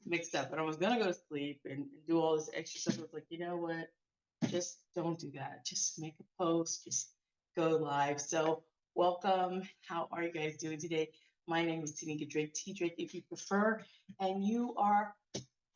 mixed up. And I was gonna go to sleep and do all this extra stuff. I was like, you know what? Just don't do that. Just make a post. Just go live. So welcome. How are you guys doing today? My name is Tanika Drake, T Drake, if you prefer, and you are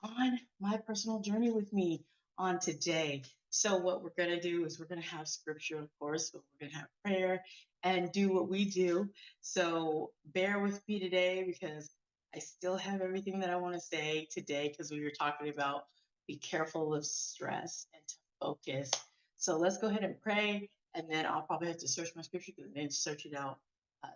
on my personal journey with me on today. So, what we're going to do is we're going to have scripture, of course, but we're going to have prayer and do what we do. So, bear with me today because I still have everything that I want to say today because we were talking about be careful of stress and to focus. So, let's go ahead and pray. And then I'll probably have to search my scripture because I didn't search it out uh,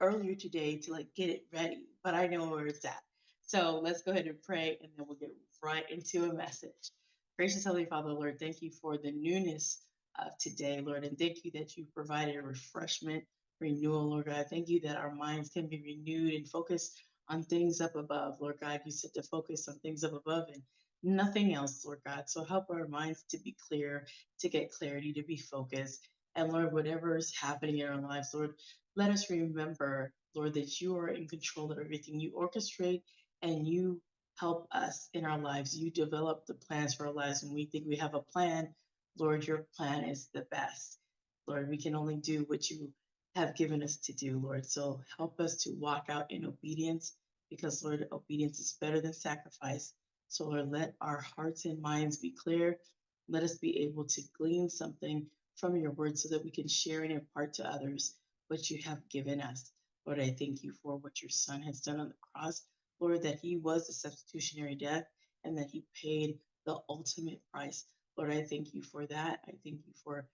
earlier today to like get it ready, but I know where it's at. So let's go ahead and pray and then we'll get right into a message. Gracious Heavenly Father, Lord, thank you for the newness of today, Lord, and thank you that you provided a refreshment, renewal, Lord God. Thank you that our minds can be renewed and focused on things up above, Lord God. You said to focus on things up above and nothing else, Lord God. So help our minds to be clear, to get clarity, to be focused. And Lord, whatever is happening in our lives, Lord, let us remember, Lord, that you are in control of everything. You orchestrate and you help us in our lives. You develop the plans for our lives. When we think we have a plan, Lord, your plan is the best. Lord, we can only do what you have given us to do, Lord. So help us to walk out in obedience because, Lord, obedience is better than sacrifice. So, Lord, let our hearts and minds be clear. Let us be able to glean something from your word so that we can share and impart to others what you have given us. Lord, I thank you for what your son has done on the cross. Lord, that he was a substitutionary death and that he paid the ultimate price. Lord, I thank you for that. I thank you for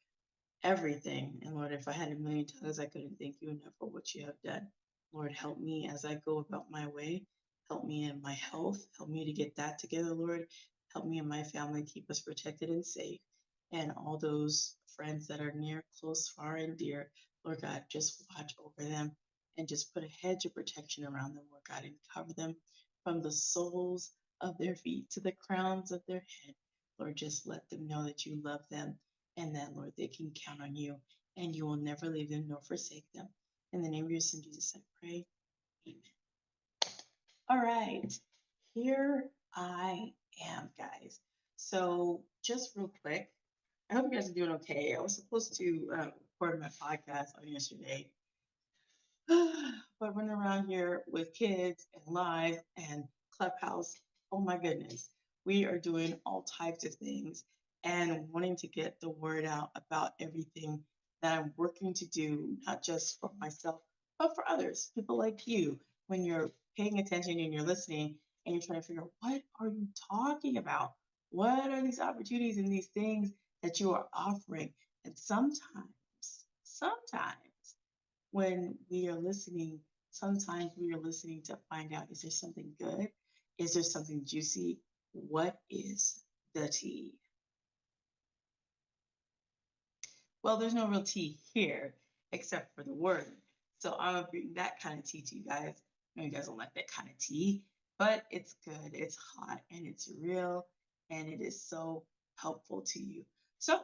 everything. And Lord, if I had a million tongues, I couldn't thank you enough for what you have done. Lord, help me as I go about my way. Help me in my health. Help me to get that together, Lord. Help me and my family keep us protected and safe. And all those friends that are near, close, far, and dear, Lord God, just watch over them and just put a hedge of protection around them, Lord God, and cover them from the soles of their feet to the crowns of their head. Lord, just let them know that you love them and that, Lord, they can count on you and you will never leave them nor forsake them. In the name of your son, Jesus, I pray. Amen. All right, here I am, guys. So, just real quick, I hope you guys are doing okay. I was supposed to record my podcast on yesterday, but running around here with kids and live and Clubhouse, oh my goodness, we are doing all types of things and wanting to get the word out about everything that I'm working to do, not just for myself, but for others, people like you. When you're paying attention and you're listening and you're trying to figure out what are you talking about? What are these opportunities and these things that you are offering? And sometimes when we are listening, sometimes we are listening to find out is there something good? Is there something juicy? What is the tea? Well, there's no real tea here except for the word. So I'm gonna bring that kind of tea to you guys. I know you guys don't like that kind of tea, but it's good, it's hot, and it's real, and it is so helpful to you. So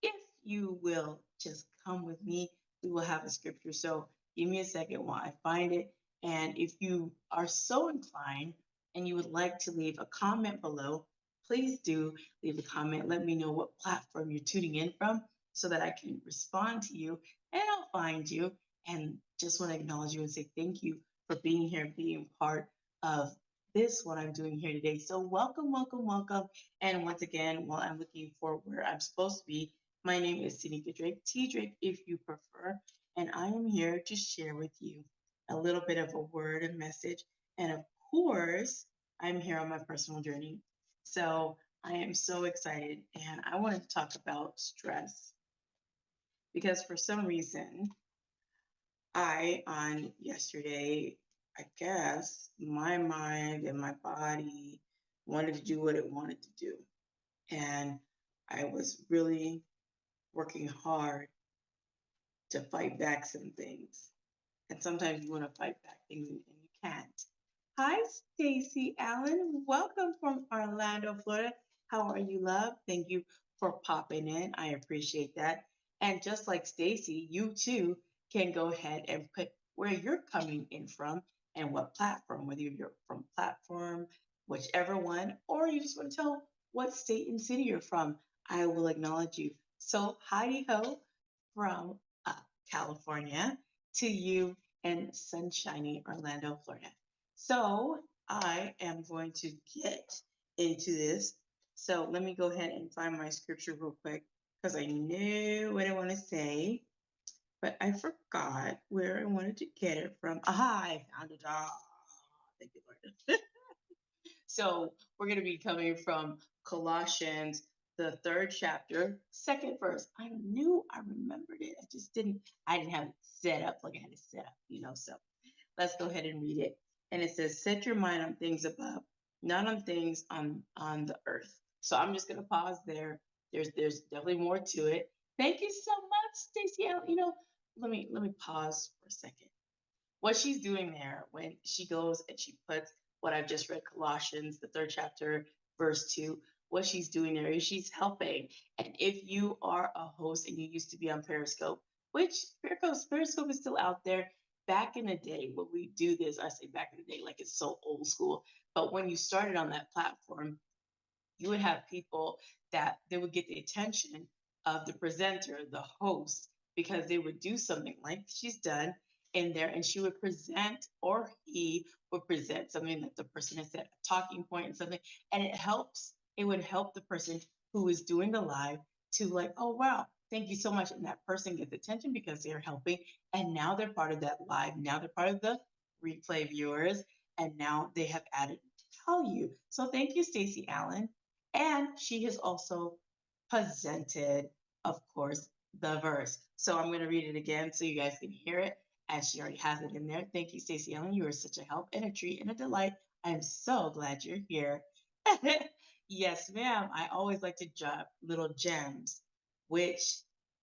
if you will just come with me, we will have a scripture. So give me a second while I find it. And if you are so inclined and you would like to leave a comment below, please do leave a comment. Let me know what platform you're tuning in from so that I can respond to you and I'll find you. And just want to acknowledge you and say thank you for being here, being part of this, what I'm doing here today. So welcome, welcome, welcome. And once again, while I'm looking for where I'm supposed to be, my name is Tanika Drake, T Drake if you prefer, and I am here to share with you a little bit of a word, a message, and of course, I'm here on my personal journey. So I am so excited, and I wanted to talk about stress because for some reason, on yesterday, I guess my mind and my body wanted to do what it wanted to do. And I was really working hard to fight back some things. And sometimes you want to fight back things and you can't. Hi, Stacy Allen. Welcome from Orlando, Florida. How are you, love? Thank you for popping in. I appreciate that. And just like Stacy, you too can go ahead and put where you're coming in from and what platform, whether you're from platform, whichever one, or you just want to tell what state and city you're from, I will acknowledge you. So, Heidi Ho from uh, California to you in sunshiny Orlando, Florida. So, I am going to get into this. So, let me go ahead and find my scripture real quick because I knew what I want to say, but I forgot where I wanted to get it from. Aha, I found it. Ah, thank you, Lord. So we're going to be coming from Colossians, the third chapter, second verse. I knew I remembered it. I didn't have it set up like I had it set up. So let's go ahead and read it. And it says, set your mind on things above, not on things on the earth. So I'm just gonna pause there. There's definitely more to it. Thank you so much, Stacey. Let me pause for a second. What she's doing there when she goes and she puts what I've just read, Colossians, the third chapter, verse 2, what she's doing there is she's helping. And if you are a host and you used to be on Periscope, which Periscope is still out there, back in the day when we do this, I say back in the day like it's so old school, but when you started on that platform, you would have people that they would get the attention of the presenter, the host, because they would do something like she's done in there, and she would present, or he would present something that the person has said, a talking point and something, and it would help the person who is doing the live to like, oh wow, thank you so much. And that person gets attention because they're helping. And now they're part of that live. Now they're part of the replay viewers. And now they have added value. So thank you, Stacey Allen. And she has also presented, of course, the verse. So I'm going to read it again so you guys can hear it, as she already has it in there. Thank you, Stacey Ellen. You are such a help and a treat and a delight. I'm so glad you're here. Yes, ma'am. I always like to drop little gems, which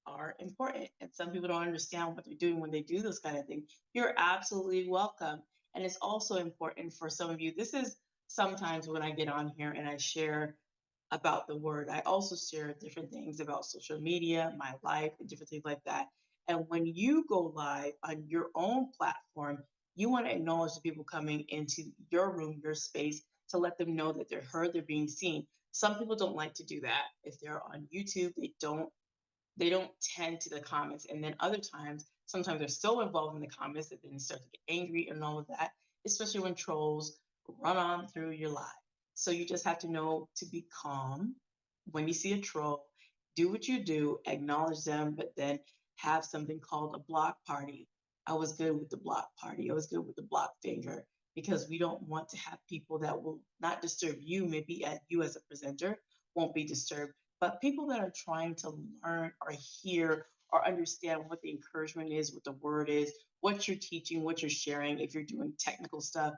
are important. And some people don't understand what they're doing when they do those kind of things. You're absolutely welcome. And it's also important for some of you. This is sometimes when I get on here and I share about the word. I also share different things about social media, my life, and different things like that. And when you go live on your own platform, you want to acknowledge the people coming into your room, your space, to let them know that they're heard, they're being seen. Some people don't like to do that. If they're on YouTube, they don't tend to the comments. And then other times, sometimes they're so involved in the comments that then they start to get angry and all of that, especially when trolls run on through your live. So you just have to know to be calm when you see a troll, do what you do, acknowledge them, but then have something called a block party. I was good with the block party. I was good with the block finger because we don't want to have people that will not disturb you, maybe you as a presenter won't be disturbed, but people that are trying to learn or hear or understand what the encouragement is, what the word is, what you're teaching, what you're sharing, if you're doing technical stuff,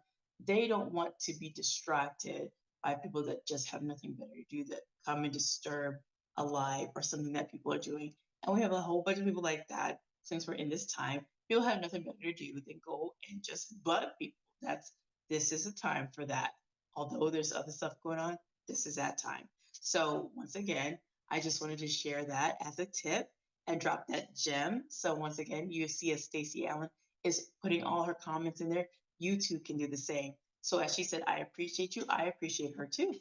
they don't want to be distracted by people that just have nothing better to do that come and disturb a live or something that people are doing. And we have a whole bunch of people like that since we're in this time. People have nothing better to do than go and just bug people. This is a time for that. Although there's other stuff going on, this is that time. So once again, I just wanted to share that as a tip and drop that gem. So once again, you see as Stacey Allen is putting all her comments in there, you too can do the same. So as she said, I appreciate you. I appreciate her too.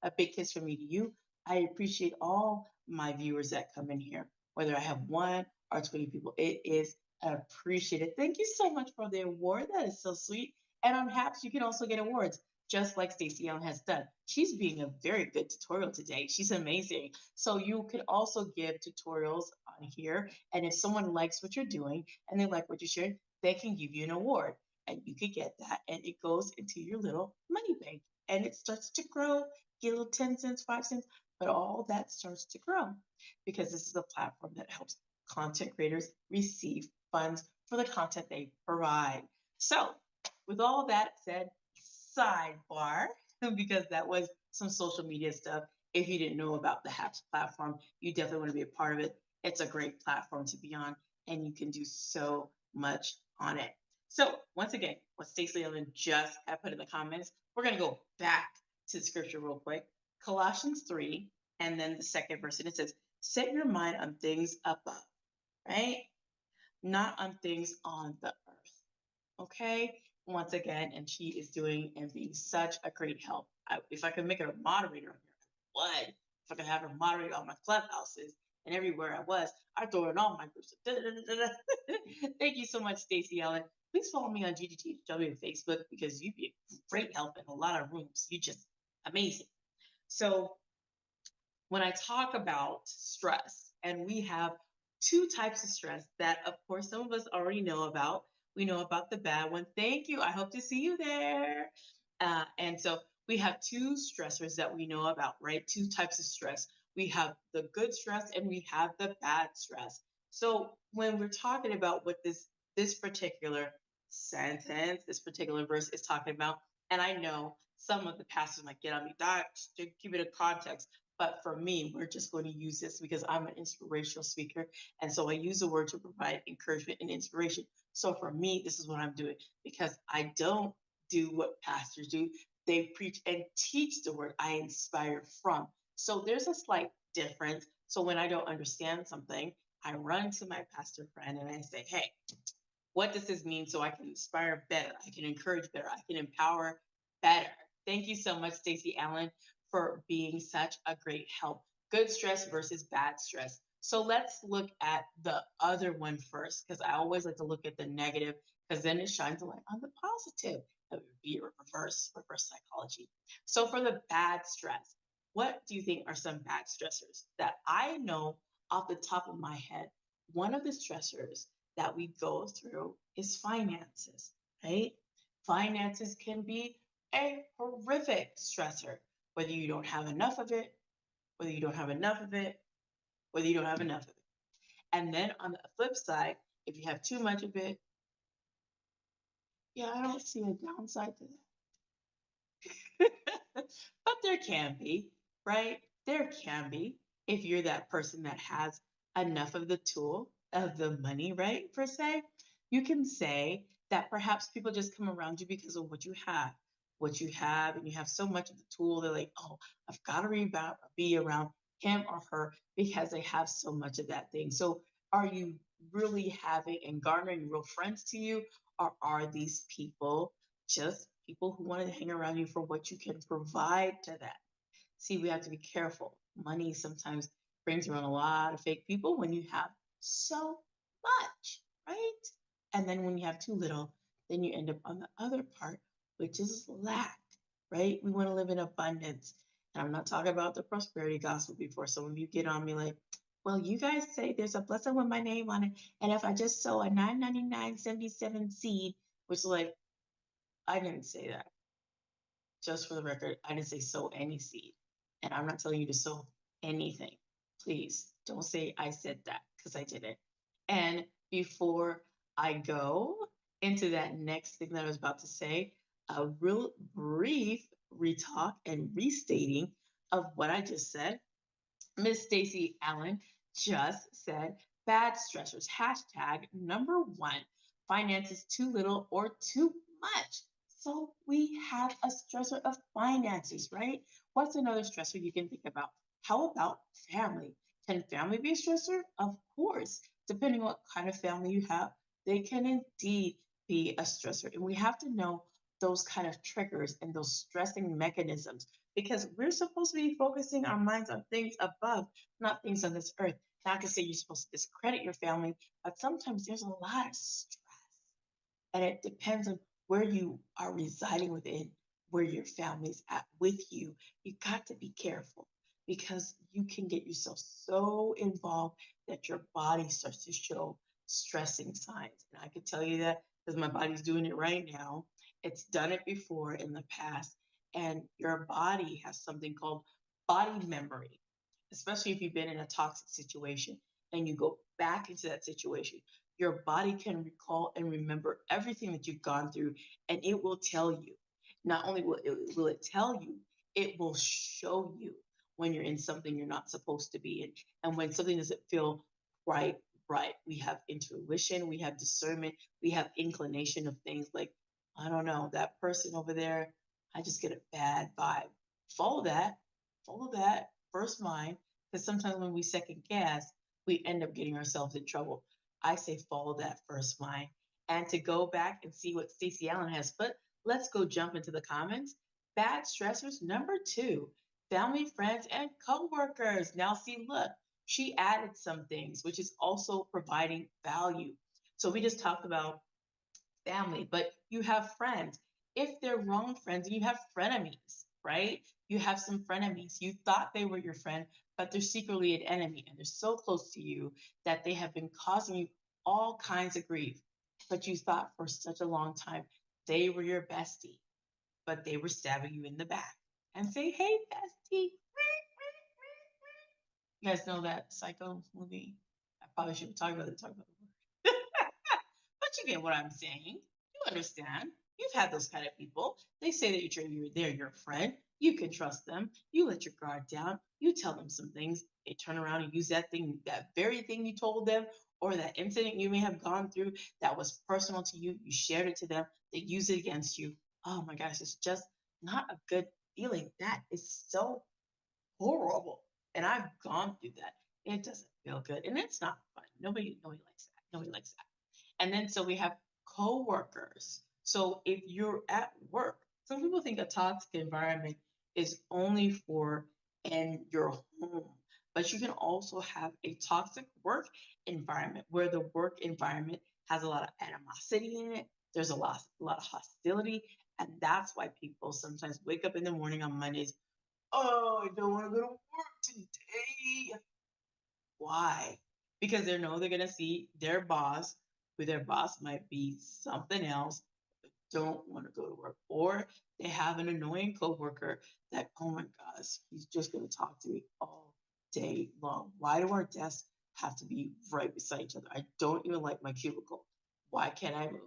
A big kiss from me to you. I appreciate all my viewers that come in here, whether I have one or 20 people. It is appreciated. Thank you so much for the award. That is so sweet. And on Haps, you can also get awards, just like Stacey Allen has done. She's being a very good tutorial today. She's amazing. So you can also give tutorials on here. And if someone likes what you're doing and they like what you shared, they can give you an award. And you could get that. And it goes into your little money bank. And it starts to grow. Get a little 10 cents, 5 cents, but all that starts to grow because this is a platform that helps content creators receive funds for the content they provide. So, with all that said, sidebar, because that was some social media stuff. If you didn't know about the HAPS platform, you definitely want to be a part of it. It's a great platform to be on, and you can do so much on it. So, once again, what Stacey Ellen just had put in the comments, we're going to go back to the scripture real quick. Colossians 3, and then the second verse, and it says, set your mind on things above, right? Not on things on the earth. Okay? once again, and she is doing and being such a great help. If I could make her a moderator on here, I would. If I could have her moderate all my clubhouses and everywhere I was, I'd throw it in all my groups. Thank you so much, Stacey Ellen. Please follow me on GGTW on Facebook because you'd be a great help in a lot of rooms. You just amazing. So when I talk about stress, and we have two types of stress that, of course, some of us already know about. We know about the bad one. Thank you. I hope to see you there. And so we have two stressors that we know about, right? Two types of stress. We have the good stress and we have the bad stress. So when we're talking about what this particular sentence, this particular verse is talking about, and I know some of the pastors might get on me, Doc, to keep it in context. But for me, we're just going to use this because I'm an inspirational speaker. And so I use the word to provide encouragement and inspiration. So for me, this is what I'm doing because I don't do what pastors do. They preach and teach the word I inspire from. So there's a slight difference. So when I don't understand something, I run to my pastor friend and I say, hey, what does this mean so I can inspire better? I can encourage better. I can empower better. Thank you so much, Stacey Allen, for being such a great help. Good stress versus bad stress. So let's look at the other one first, because I always like to look at the negative, because then it shines a light on the positive. That would be reverse psychology. So for the bad stress, what do you think are some bad stressors that I know off the top of my head? One of the stressors that we go through is finances, right? Finances can be a horrific stressor, whether you don't have enough of it, whether you don't have enough of it, whether you don't have enough of it. And then on the flip side, if you have too much of it, yeah, I don't see a downside to that. But there can be, right? There can be if you're that person that has enough of the tool, of the money, right? Per se, you can say that perhaps people just come around you because of what you have. What you have, and you have so much of the tool, they're like, oh, I've got to be around him or her because they have so much of that thing. So, are you really having and garnering real friends to you, or are these people just people who want to hang around you for what you can provide to them? See, we have to be careful. Money sometimes brings around a lot of fake people when you have so much, right? And then when you have too little, then you end up on the other part, which is lack, right? We want to live in abundance. And I'm not talking about the prosperity gospel before some of you get on me like, well, you guys say there's a blessing with my name on it. And if I just sow a 999.77 seed, which like, I didn't say that. Just for the record, I didn't say sow any seed. And I'm not telling you to sow anything. Please don't say I said that because I didn't. And before I go into that next thing that I was about to say, a real brief retalk and restating of what I just said. Miss Stacey Allen just said bad stressors. Hashtag number one, finances too little or too much. So we have a stressor of finances, right? What's another stressor you can think about? How about family? Can family be a stressor? Of course. Depending on what kind of family you have, they can indeed be a stressor. And we have to know those kind of triggers and those stressing mechanisms because we're supposed to be focusing our minds on things above, not things on this earth. Not to say you're supposed to discredit your family, but sometimes there's a lot of stress. And it depends on where you are residing within, where your family's at with you. You got to be careful because you can get yourself so involved that your body starts to show stressing signs. And I can tell you that because my body's doing it right now. It's done it before in the past. And your body has something called body memory, especially if you've been in a toxic situation and you go back into that situation. Your body can recall and remember everything that you've gone through, and it will tell you. Not only will it tell you, it will show you when you're in something you're not supposed to be in, and when something doesn't feel right. Right. We have intuition, we have discernment, we have inclination of things like, I don't know, that person over there, I just get a bad vibe. Follow that, follow that first mind, because sometimes when we second guess, we end up getting ourselves in trouble. I say follow that first mind And to go back and see what Stacey Allen has put, let's go jump into the comments. Bad stressors number 2, family, friends, and coworkers. Now, see, look, she added some things, which is also providing value. So we just talked about family, but you have friends. If they're wrong friends, you have frenemies, right? You have some frenemies. You thought they were your friend, but they're secretly an enemy, and they're so close to you that they have been causing you all kinds of grief. But you thought for such a long time they were your bestie, but they were stabbing you in the back and say, "Hey, bestie." You guys know that Psycho movie? I probably shouldn't talk about it. Talk about the word. But you get what I'm saying. You understand. You've had those kind of people. They say that they're your friend. You can trust them. You let your guard down. You tell them some things. They turn around and use that thing, that very thing you told them, or that incident you may have gone through that was personal to you. You shared it to them. They use it against you. Oh my gosh, it's just not a good feeling. That is so horrible. And I've gone through that. It doesn't feel good. And it's not fun. Nobody likes that. Nobody likes that. And then so we have coworkers. So if you're at work, some people think a toxic environment is only for in your home, but you can also have a toxic work environment where the work environment has a lot of animosity in it. There's a lot of hostility, and that's why people sometimes wake up in the morning on Mondays. Oh, I don't want to go to work today. Why? Because they know they're going to see their boss, who their boss might be something else, but don't want to go to work. Or they have an annoying coworker that, oh my gosh, he's just going to talk to me all day long. Why do our desks have to be right beside each other? I don't even like my cubicle. Why can't I move?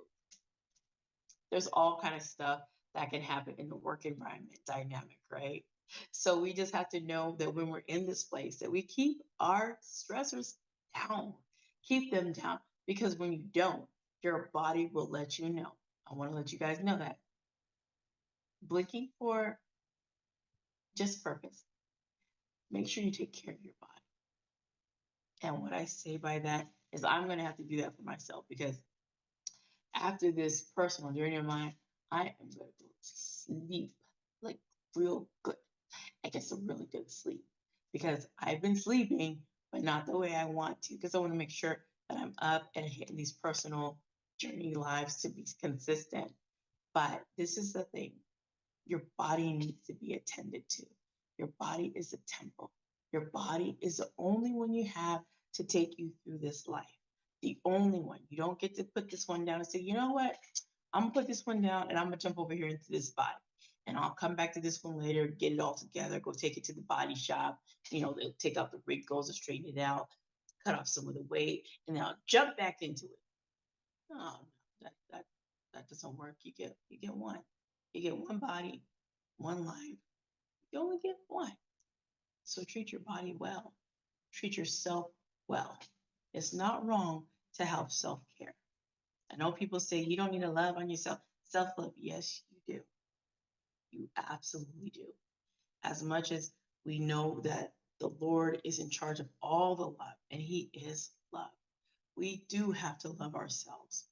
There's all kind of stuff that can happen in the work environment dynamic, right? So we just have to know that when we're in this place, that we keep our stressors down, keep them down, because when you don't, your body will let you know. I want to let you guys know that blinking for just purpose. Make sure you take care of your body. And what I say by that is I'm going to have to do that for myself because after this personal journey of mine, I am going to go to sleep like real good. I get some really good sleep because I've been sleeping, but not the way I want to because I want to make sure that I'm up and hitting these personal journey lives to be consistent. But this is the thing, your body needs to be attended to. Your body is a temple. Your body is the only one you have to take you through this life. The only one. You don't get to put this one down and say, you know what? I'm gonna put this one down and I'm gonna jump over here into this body. And I'll come back to this one later, get it all together, go take it to the body shop. They'll take out the wrinkles and straighten it out, cut off some of the weight, and then I'll jump back into it. Oh no, that doesn't work. You get one. You get one body, one life. You only get one. So treat your body well. Treat yourself well. It's not wrong to have self-care. I know people say you don't need to love on yourself. Self-love, yes, you do. You absolutely do. As much as we know that the Lord is in charge of all the love and He is love, we do have to love ourselves.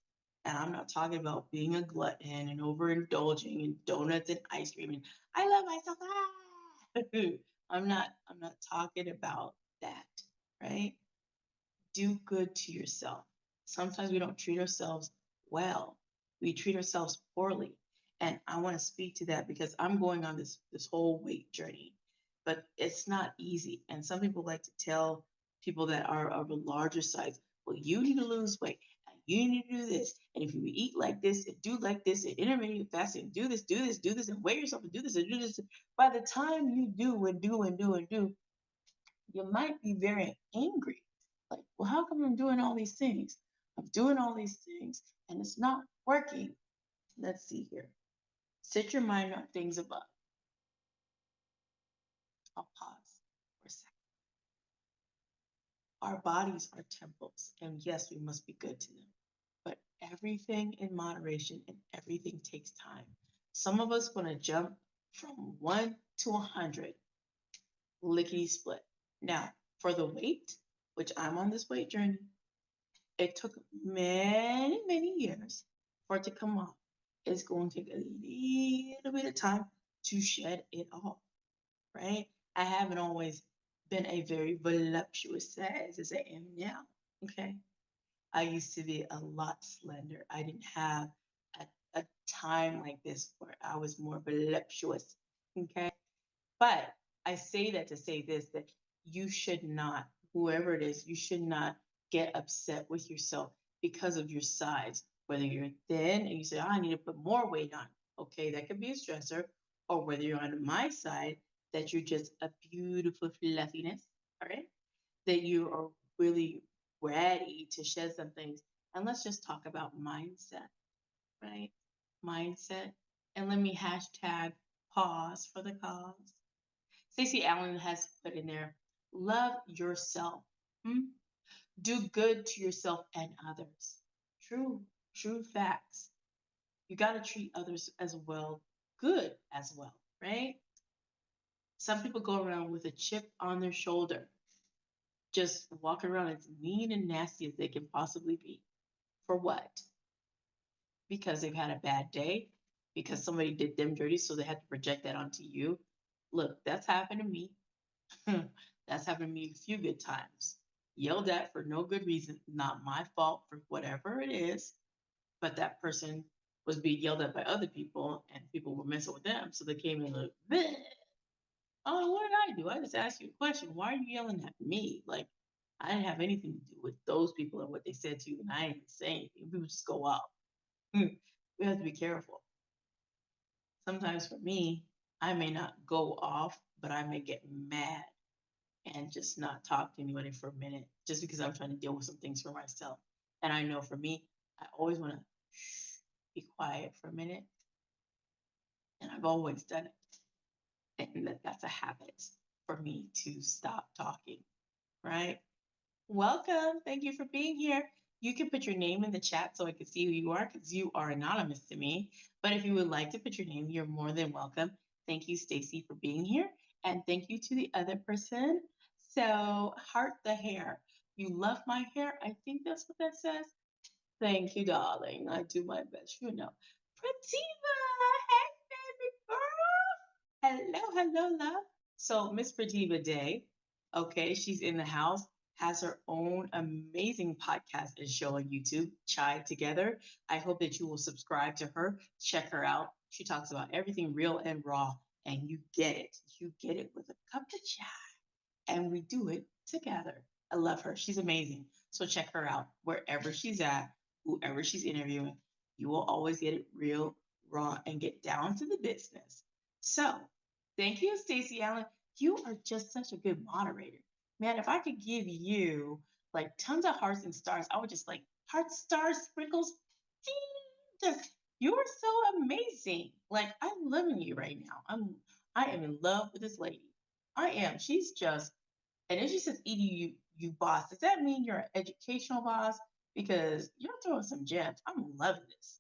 And I'm not talking about being a glutton and overindulging in donuts and ice cream and I love myself. Ah! I'm not talking about that, right? Do good to yourself. Sometimes we don't treat ourselves well. We treat ourselves poorly. And I want to speak to that because I'm going on this whole weight journey. But it's not easy. And some people like to tell people that are of a larger size, well, you need to lose weight. And you need to do this. And if you eat like this and do like this and intermittent fasting, do this, and weigh yourself and do this and do this. By the time you do and do and do and do, you might be very angry. Like, well, how come I'm doing all these things? I'm doing all these things and it's not working. Let's see here. Set your mind on things above. I'll pause for a second. Our bodies are temples, and yes, we must be good to them. But everything in moderation and everything takes time. Some of us want to jump from 1 to 100, lickety split. Now, for the weight, which I'm on this weight journey, It took many, many years for it to come off. It's going to take a little bit of time to shed it off, right? I haven't always been a very voluptuous size as I am now. Okay. I used to be a lot slender. I didn't have a time like this where I was more voluptuous. Okay. But I say that to say this, that you should not, whoever it is, you should not get upset with yourself because of your size. Whether you're thin and you say, oh, I need to put more weight on. Okay, that could be a stressor. Or whether you're on my side, that you're just a beautiful fluffiness. All right. That you are really ready to shed some things. And let's just talk about mindset, right? Mindset. And let me hashtag pause for the cause. Stacey Allen has put in there, love yourself. Hmm? Do good to yourself and others. True, true facts. You got to treat others as well, good as well, right? Some people go around with a chip on their shoulder, just walking around as mean and nasty as they can possibly be. For what? Because they've had a bad day, because somebody did them dirty, so they had to project that onto you. Look, that's happened to me. That's happened to me a few good times. Yelled at for no good reason, not my fault for whatever it is, but that person was being yelled at by other people and people were messing with them. So they came in like, bleh. Oh, what did I do? I just asked you a question. Why are you yelling at me? Like, I didn't have anything to do with those people and what they said to you, and I didn't say anything. People just go off. We have to be careful. Sometimes for me, I may not go off, but I may get mad and just not talk to anybody for a minute just because I'm trying to deal with some things for myself. And I know for me, I always want to be quiet for a minute. And I've always done it. And that's a habit for me to stop talking, right? Welcome. Thank you for being here. You can put your name in the chat so I can see who you are because you are anonymous to me. But if you would like to put your name, you're more than welcome. Thank you, Stacy, for being here. And thank you to the other person. So, Heart the Hair. You love my hair? I think that's what that says. Thank you, darling. I do my best, you know. Prativa, hey, baby girl. Hello, hello, love. So, Miss Prativa Day, okay, she's in the house, has her own amazing podcast and show on YouTube, Chai Together. I hope that you will subscribe to her, check her out. She talks about everything real and raw, and you get it. You get it with a cup of chai and we do it together. I love her. She's amazing. So check her out wherever she's at, whoever she's interviewing. You will always get it real, raw, and get down to the business. So thank you, Stacey Allen. You are just such a good moderator. Man, if I could give you like tons of hearts and stars, I would just like heart stars, sprinkles. Just you're so amazing. Like I'm loving you right now. I am in love with this lady. I am. She's just and then she says, Edie, you boss. Does that mean you're an educational boss? Because you're throwing some gems. I'm loving this.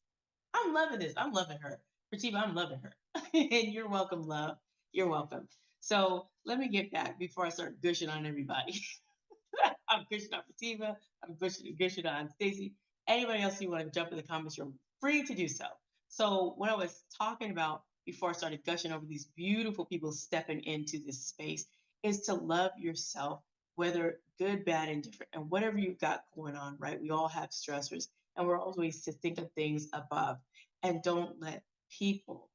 I'm loving this. I'm loving her. Prativa, I'm loving her. And you're welcome, love. You're welcome. So let me get back before I start gushing on everybody. I'm gushing on Prativa. I'm gushing on Stacy. Anybody else you want to jump in the comments, you're free to do so. So what I was talking about before I started gushing over these beautiful people stepping into this space is to love yourself, whether good, bad, and different, and whatever you've got going on, right? We all have stressors, and we're always to think of things above, and don't let people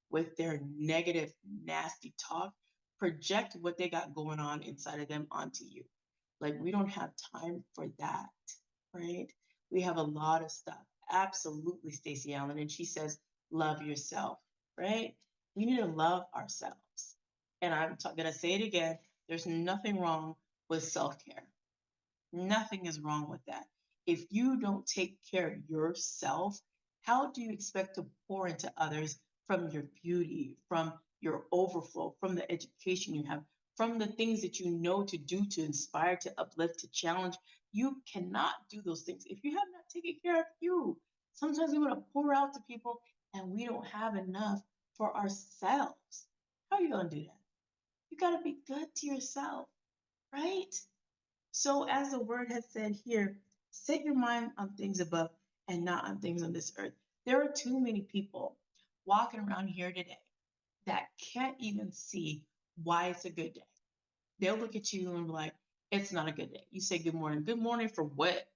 with their negative, nasty talk project what they got going on inside of them onto you. Like, we don't have time for that, right? We have a lot of stuff. Absolutely, Stacey Allen. And she says, love yourself, right? We need to love ourselves. And I'm going to say it again there's nothing wrong with self care. Nothing is wrong with that. If you don't take care of yourself, how do you expect to pour into others from your beauty, from your overflow, from the education you have, from the things that you know to do to inspire, to uplift, to challenge? You cannot do those things if you have not taken care of you. Sometimes we want to pour out to people and we don't have enough for ourselves. How are you going to do that? You got to be good to yourself, right? So, as the word has said here, Set your mind on things above and not on things on this earth. There are too many people walking around here today that can't even see why it's a good day. They'll look at you and be like, it's not a good day. You say good morning. Good morning for what?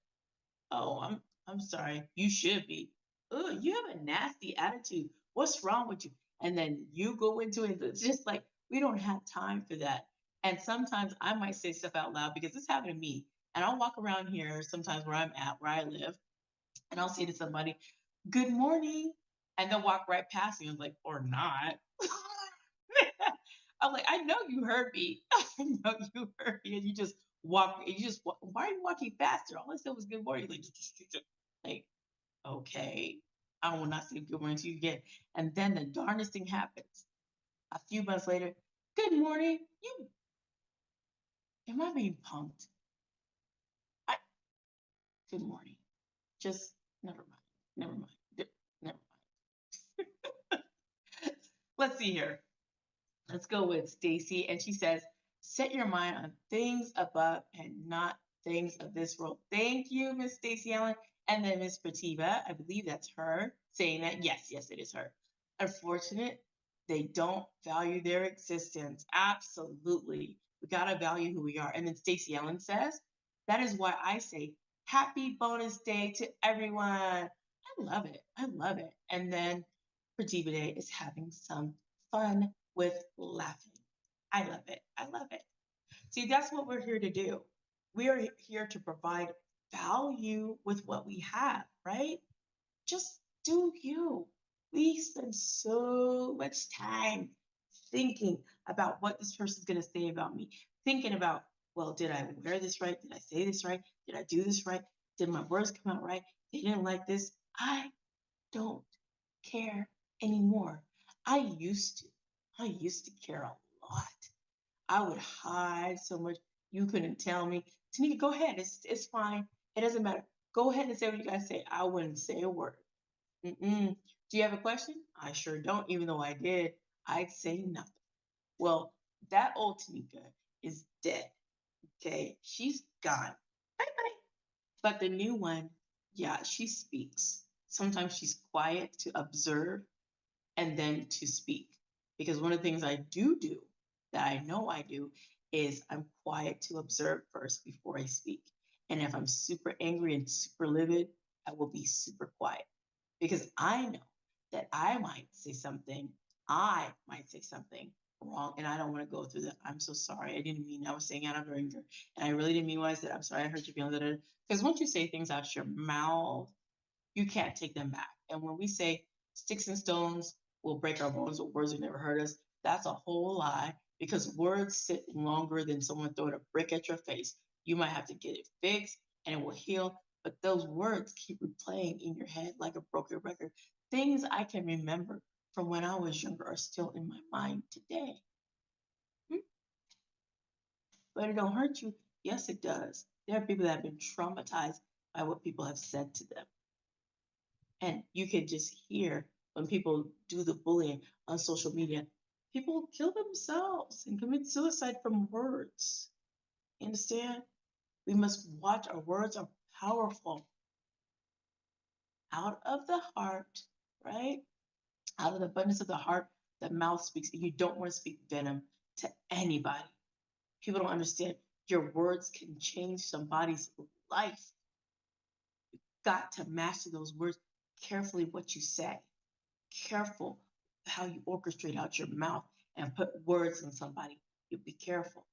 Oh, I'm sorry. You should be. Oh, you have a nasty attitude. What's wrong with you? And then you go into it. It's just like we don't have time for that. And sometimes I might say stuff out loud because this happened to me. And I'll walk around here sometimes where I'm at, where I live, and I'll say to somebody, "Good morning," and they'll walk right past me. I'm like, or not. I'm like, I know you heard me. I know you heard me, and you just walk. And you just why are you walking faster? All I said was good morning. Like, okay, I will not say good morning to you again. And then the darndest thing happens. A few months later, good morning. You am I being punked? I, good morning. Just never mind. Never mind. Never mind. Let's see here. Let's go with Stacy. And she says, set your mind on things above and not things of this world. Thank you, Miss Stacy Allen. And then Miss Prativa, I believe that's her saying that. Yes, yes, it is her. Unfortunate, they don't value their existence. Absolutely. We got to value who we are. And then Stacy Allen says, that is why I say happy bonus day to everyone. I love it. I love it. And then Prativa Day is having some fun with laughing. I love it. I love it. See, that's what we're here to do. We are here to provide value with what we have, right? Just do you. We spend so much time thinking about what this person's going to say about me, thinking about, well, did I wear this right? Did I say this right? Did I do this right? Did my words come out right? They didn't like this. I don't care anymore. I used to. I used to care a lot. I would hide so much. You couldn't tell me. Tanika, go ahead. It's fine. It doesn't matter. Go ahead and say what you guys say. I wouldn't say a word. Mm-mm. Do you have a question? I sure don't. Even though I did, I'd say nothing. Well, that old Tanika is dead. Okay, she's gone. Bye bye. But the new one, yeah, she speaks. Sometimes she's quiet to observe and then to speak. Because one of the things I do that I know I do is I'm quiet to observe first before I speak. And if I'm super angry and super livid, I will be super quiet because I know that I might say something wrong, and I don't want to go through that. I'm so sorry. I didn't mean I was saying out of anger, and I really didn't mean what I said. I'm sorry. I hurt your feelings. Because once you say things out your mouth, you can't take them back. And when we say sticks and stones will break our bones, or words will never hurt us, that's a whole lie because words sit longer than someone throwing a brick at your face. You might have to get it fixed and it will heal, but those words keep replaying in your head like a broken record. Things I can remember from when I was younger are still in my mind today. Hmm? But it don't hurt you. Yes, it does. There are people that have been traumatized by what people have said to them. And you can just hear when people do the bullying on social media, people kill themselves and commit suicide from words. You understand? We must watch our words are powerful. Out of the heart, right? Out of the abundance of the heart, the mouth speaks. And you don't want to speak venom to anybody. People don't understand your words can change somebody's life. Got to master those words carefully what you say. Careful how you orchestrate out your mouth and put words in somebody. You be careful.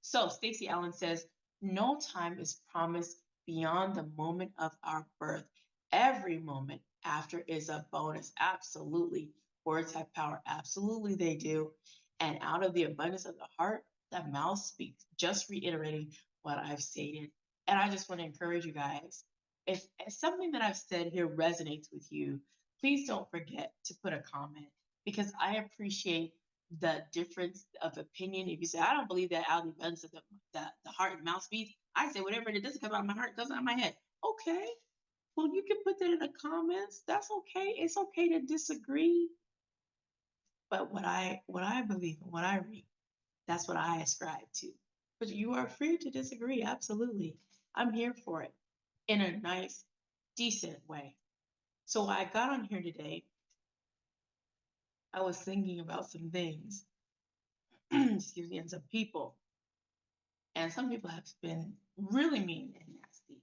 So Stacey Allen says, no time is promised beyond the moment of our birth. Every moment after is a bonus. Absolutely. Words have power. Absolutely, they do. And out of the abundance of the heart, the mouth speaks. Just reiterating what I've stated. And I just want to encourage you guys. If something that I've said here resonates with you, please don't forget to put a comment because I appreciate the difference of opinion. If you say, I don't believe that out of the abundance of the heart and mouth speaks, I say whatever it doesn't come out of my heart, it comes out of my head. Okay. Well, you can put that in the comments. That's okay. It's okay to disagree. But what I believe and what I read, that's what I ascribe to. But you are free to disagree. Absolutely. I'm here for it. in a nice, decent way. So I got on here today. I was thinking about some things, excuse me, and some people. And some people have been really mean and nasty.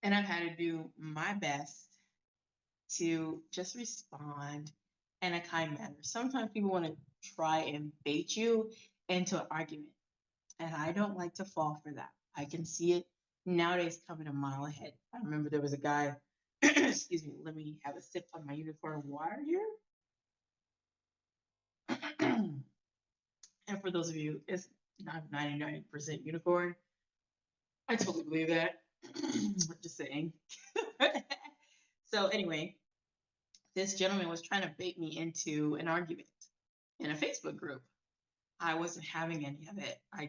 And I've had to do my best to just respond in a kind manner. Sometimes people want to try and bait you into an argument. And I don't like to fall for that. I can see it nowadays coming a mile ahead. I remember there was a guy, excuse me, let me have a sip on my unicorn water here. And for those of you, it's not 99% unicorn. I totally believe that. Just saying. So, anyway, this gentleman was trying to bait me into an argument in a Facebook group. I wasn't having any of it. I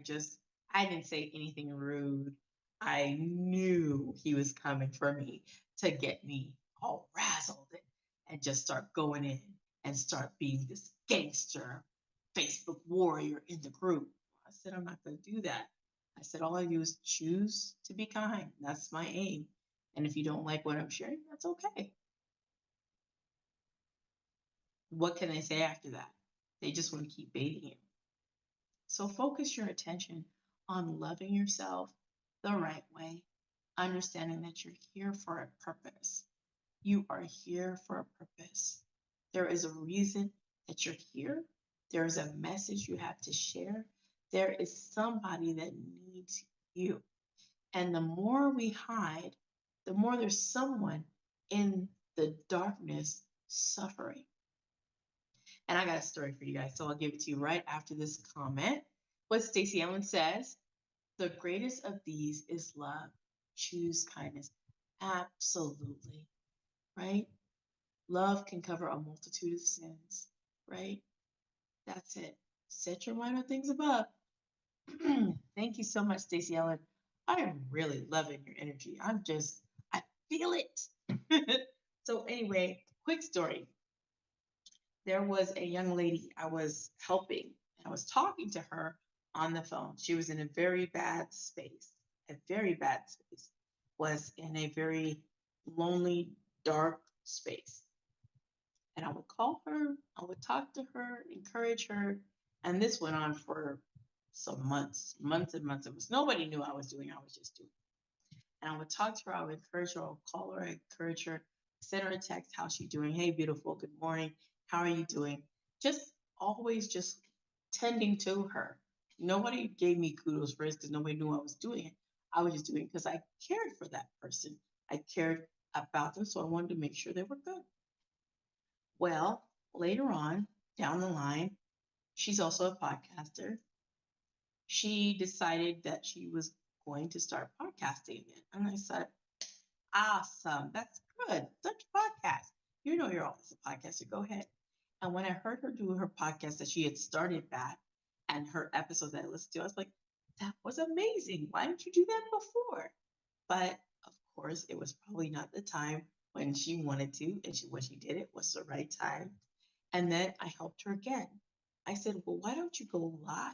didn't say anything rude. I knew he was coming for me to get me all razzled and just start going in and start being this gangster Facebook warrior in the group. I said, I'm not going to do that. I said, all I do is choose to be kind. That's my aim. And if you don't like what I'm sharing, that's okay. What can they say after that? They just want to keep baiting you. So focus your attention on loving yourself the right way, understanding that you're here for a purpose. You are here for a purpose. There is a reason that you're here. There is a message you have to share. There is somebody that needs you. And the more we hide, the more there's someone in the darkness suffering. And I got a story for you guys, so I'll give it to you right after this comment. What Stacey Ellen says, the greatest of these is love. Choose kindness. Absolutely. Right? Love can cover a multitude of sins. Right? That's it. Set your mind on things above. Thank you so much, Stacey Ellen. I am really loving your energy. I feel it. So, anyway, quick story. There was a young lady I was helping, and I was talking to her on the phone. She was in a very bad space, was in a very lonely, dark space. And I would call her, I would talk to her, encourage her. And this went on for some months and months. It was nobody knew I was doing, I was just doing. And I would talk to her, I would encourage her, I would call her, encourage her, send her a text, how's she doing? Hey, beautiful, good morning. How are you doing? Just always just tending to her. Nobody gave me kudos for it because nobody knew I was doing it. I was just doing it because I cared for that person. I cared about them, so I wanted to make sure they were good. Well, later on, down the line, she's also a podcaster. She decided that she was going to start podcasting again. And I said, awesome. That's good. Such a podcast. You know you're always a podcaster. Go ahead. And when I heard her do her podcast that she had started that and her episodes that I listened to, I was like, that was amazing. Why didn't you do that before? But of course, it was probably not the time when she wanted to. And when she did it was the right time. And then I helped her again. I said, well, why don't you go live?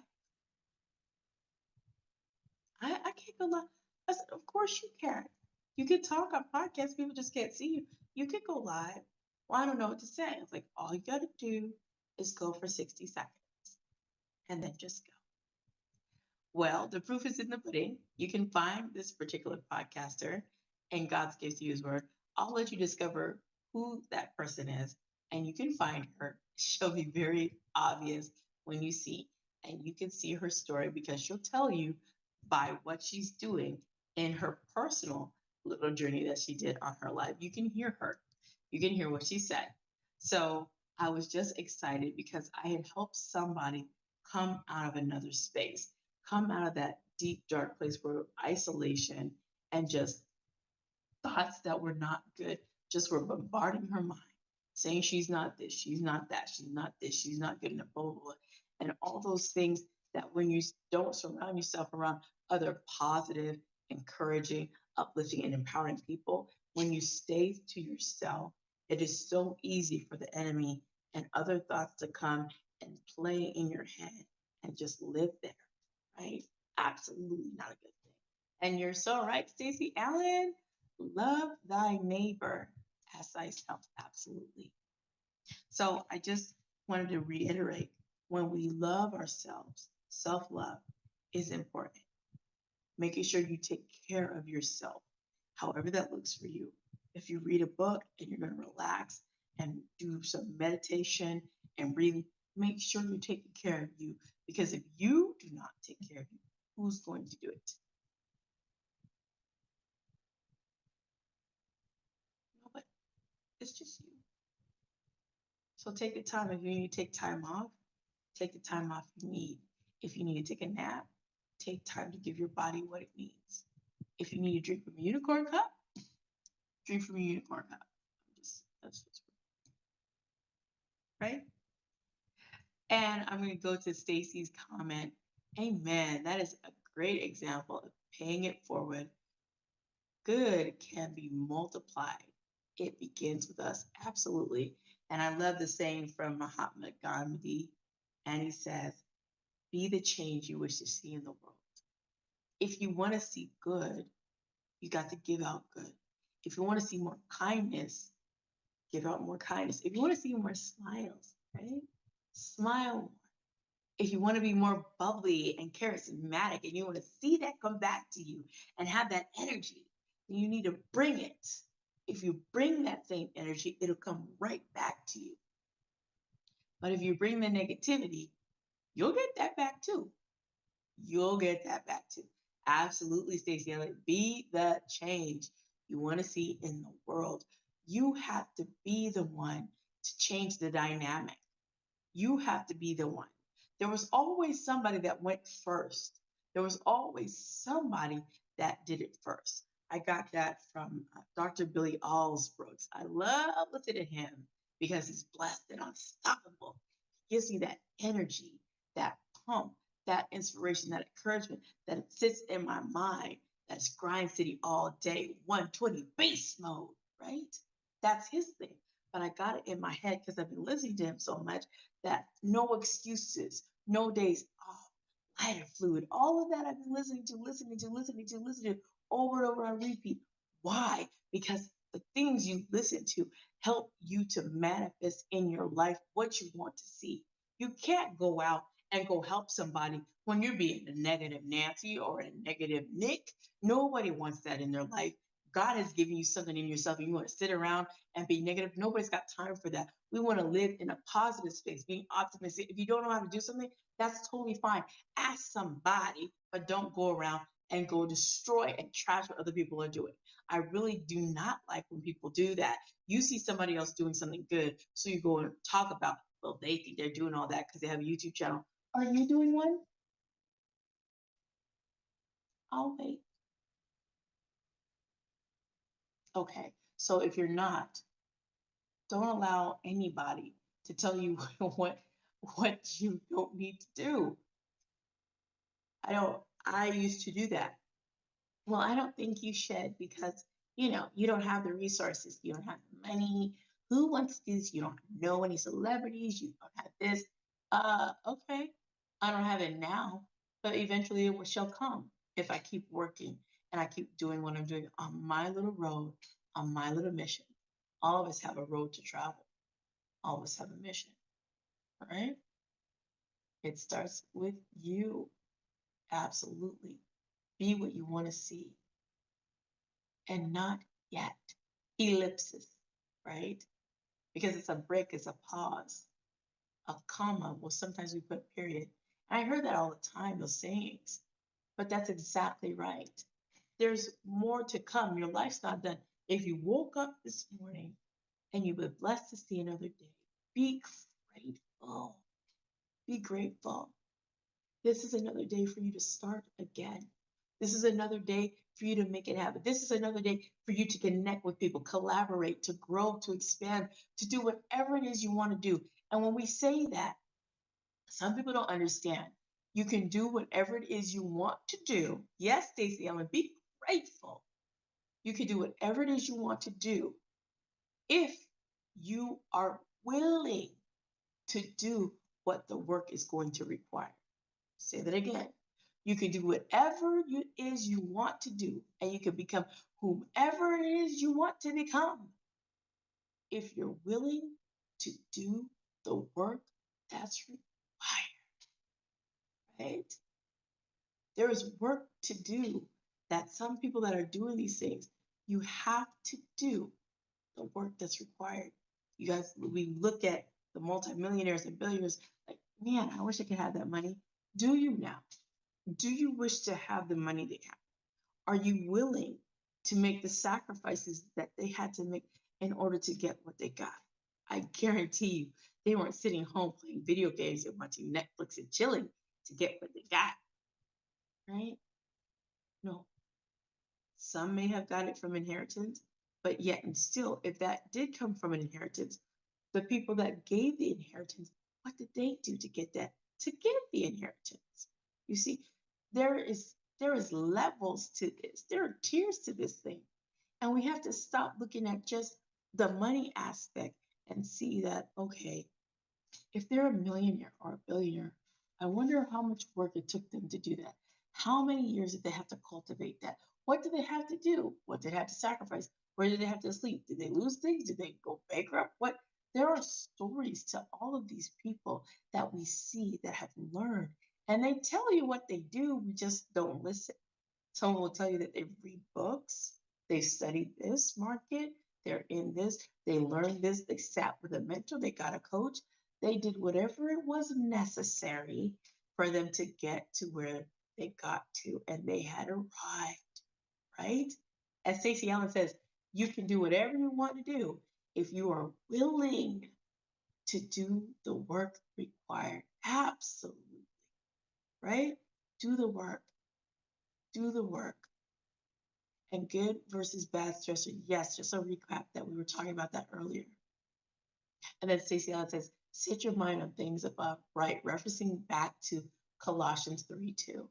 I can't go live. I said, of course you can. You can talk on podcasts, people just can't see you. You can go live. Well, I don't know what to say. I was like, all you got to do is go for 60 seconds and then just go. Well, the proof is in the pudding. You can find this particular podcaster and God's gives to use word. I'll let you discover who that person is and you can find her. She'll be very obvious when you see, and you can see her story because she'll tell you by what she's doing in her personal little journey that she did on her life. You can hear her, you can hear what she said. So I was just excited because I had helped somebody come out of another space, come out of that deep, dark place where isolation and just thoughts that were not good just were bombarding her mind, saying she's not this, she's not that, she's not this, she's not good enough, blah, blah, blah. And all those things that when you don't surround yourself around other positive, encouraging, uplifting, and empowering people, when you stay to yourself, it is so easy for the enemy and other thoughts to come and play in your head and just live there, right? Absolutely not a good thing. And you're so right, Stacey Allen. Love thy neighbor as thyself. Absolutely. So I just wanted to reiterate, when we love ourselves, self love is important. Making sure you take care of yourself, however that looks for you. If you read a book and you're going to relax and do some meditation and breathing, make sure you're taking care of you. Because if you do not take care of you, who's going to do it? Nobody. It's just you. So take the time. If you need to take time off, take the time off you need. If you need to take a nap, take time to give your body what it needs. If you need to drink from a unicorn cup, drink from a unicorn cup. That's just right. And I'm going to go to Stacy's comment. Amen. That is a great example of paying it forward. Good can be multiplied. It begins with us. Absolutely. And I love the saying from Mahatma Gandhi. And he says, be the change you wish to see in the world. If you want to see good, you got to give out good. If you want to see more kindness, give out more kindness. If you want to see more smiles, right? Smile more. If you want to be more bubbly and charismatic and you want to see that come back to you and have that energy, then you need to bring it. If you bring that same energy, it'll come right back to you. But if you bring the negativity, you'll get that back too. You'll get that back too. Absolutely, Stacey. Be the change you want to see in the world. You have to be the one to change the dynamic. You have to be the one. There was always somebody that went first. There was always somebody that did it first. I got that from Dr. Billy Alsbrooks. I love listening to him because he's blessed and unstoppable. He gives me that energy, that pump, that inspiration, that encouragement that it sits in my mind. That's Grind City all day, 120 beast mode, right? That's his thing. But I got it in my head because I've been listening to him so much that no excuses, no days off, lighter fluid, all of that I've been listening to over and over on repeat. Why? Because the things you listen to help you to manifest in your life what you want to see. You can't go out and go help somebody when you're being a negative Nancy or a negative Nick. Nobody wants that in their life. God has given you something in yourself and you want to sit around and be negative. Nobody's got time for that. We want to live in a positive space, being optimistic. If you don't know how to do something, that's totally fine. Ask somebody, but don't go around and go destroy and trash what other people are doing. I really do not like when people do that. You see somebody else doing something good, so you go and talk about, well, they think they're doing all that because they have a YouTube channel. Are you doing one? I'll wait. Okay. So if you're not, don't allow anybody to tell you what you don't need to do. I used to do that. Well, I don't think you should because you don't have the resources, you don't have the money. Who wants this? You don't know any celebrities, you don't have this. Okay. I don't have it now, but eventually shall come if I keep working and I keep doing what I'm doing on my little road, on my little mission. All of us have a road to travel. All of us have a mission. All right. It starts with you. Absolutely. Be what you want to see and not yet. Ellipsis, right? Because it's a break, it's a pause, a comma. Well, sometimes we put period. And I heard that all the time, those sayings, but that's exactly right. There's more to come. Your life's not done. If you woke up this morning and you've been blessed to see another day, be grateful. Be grateful. This is another day for you to start again. This is another day for you to make it happen. This is another day for you to connect with people, collaborate, to grow, to expand, to do whatever it is you want to do. And when we say that, some people don't understand. You can do whatever it is you want to do. Yes, Stacey Ellen, be grateful. You can do whatever it is you want to do if you are willing to do what the work is going to require. Say that again. You can do whatever it is you want to do, and you can become whomever it is you want to become if you're willing to do the work that's required, right? There is work to do that some people that are doing these things, you have to do the work that's required. You guys, we look at the multimillionaires and billionaires like, man, I wish I could have that money. Do you now? Do you wish to have the money they have? Are you willing to make the sacrifices that they had to make in order to get what they got? I guarantee you, they weren't sitting home playing video games and watching Netflix and chilling to get what they got, right? No. Some may have got it from inheritance, but yet and still, if that did come from an inheritance, the people that gave the inheritance, what did they do to get that? To get the inheritance. You see, there is levels to this. There are tiers to this thing. And we have to stop looking at just the money aspect and see that, okay, if they're a millionaire or a billionaire, I wonder how much work it took them to do that. How many years did they have to cultivate that? What did they have to do? What did they have to sacrifice? Where did they have to sleep? Did they lose things? Did they go bankrupt? What? There are stories to all of these people that we see that have learned, and they tell you what they do. We just don't listen. Someone will tell you that they read books, they studied this market, they're in this, they learned this, they sat with a mentor, they got a coach, they did whatever it was necessary for them to get to where they got to, and they had arrived, right? As Stacey Allen says, you can do whatever you want to do if you are willing to do the work required. Absolutely, right? Do the work. Do the work. And good versus bad stressor. Yes, just a recap that we were talking about that earlier. And then Stacey Allen says, set your mind on things above, right? Referencing back to Colossians 3:2.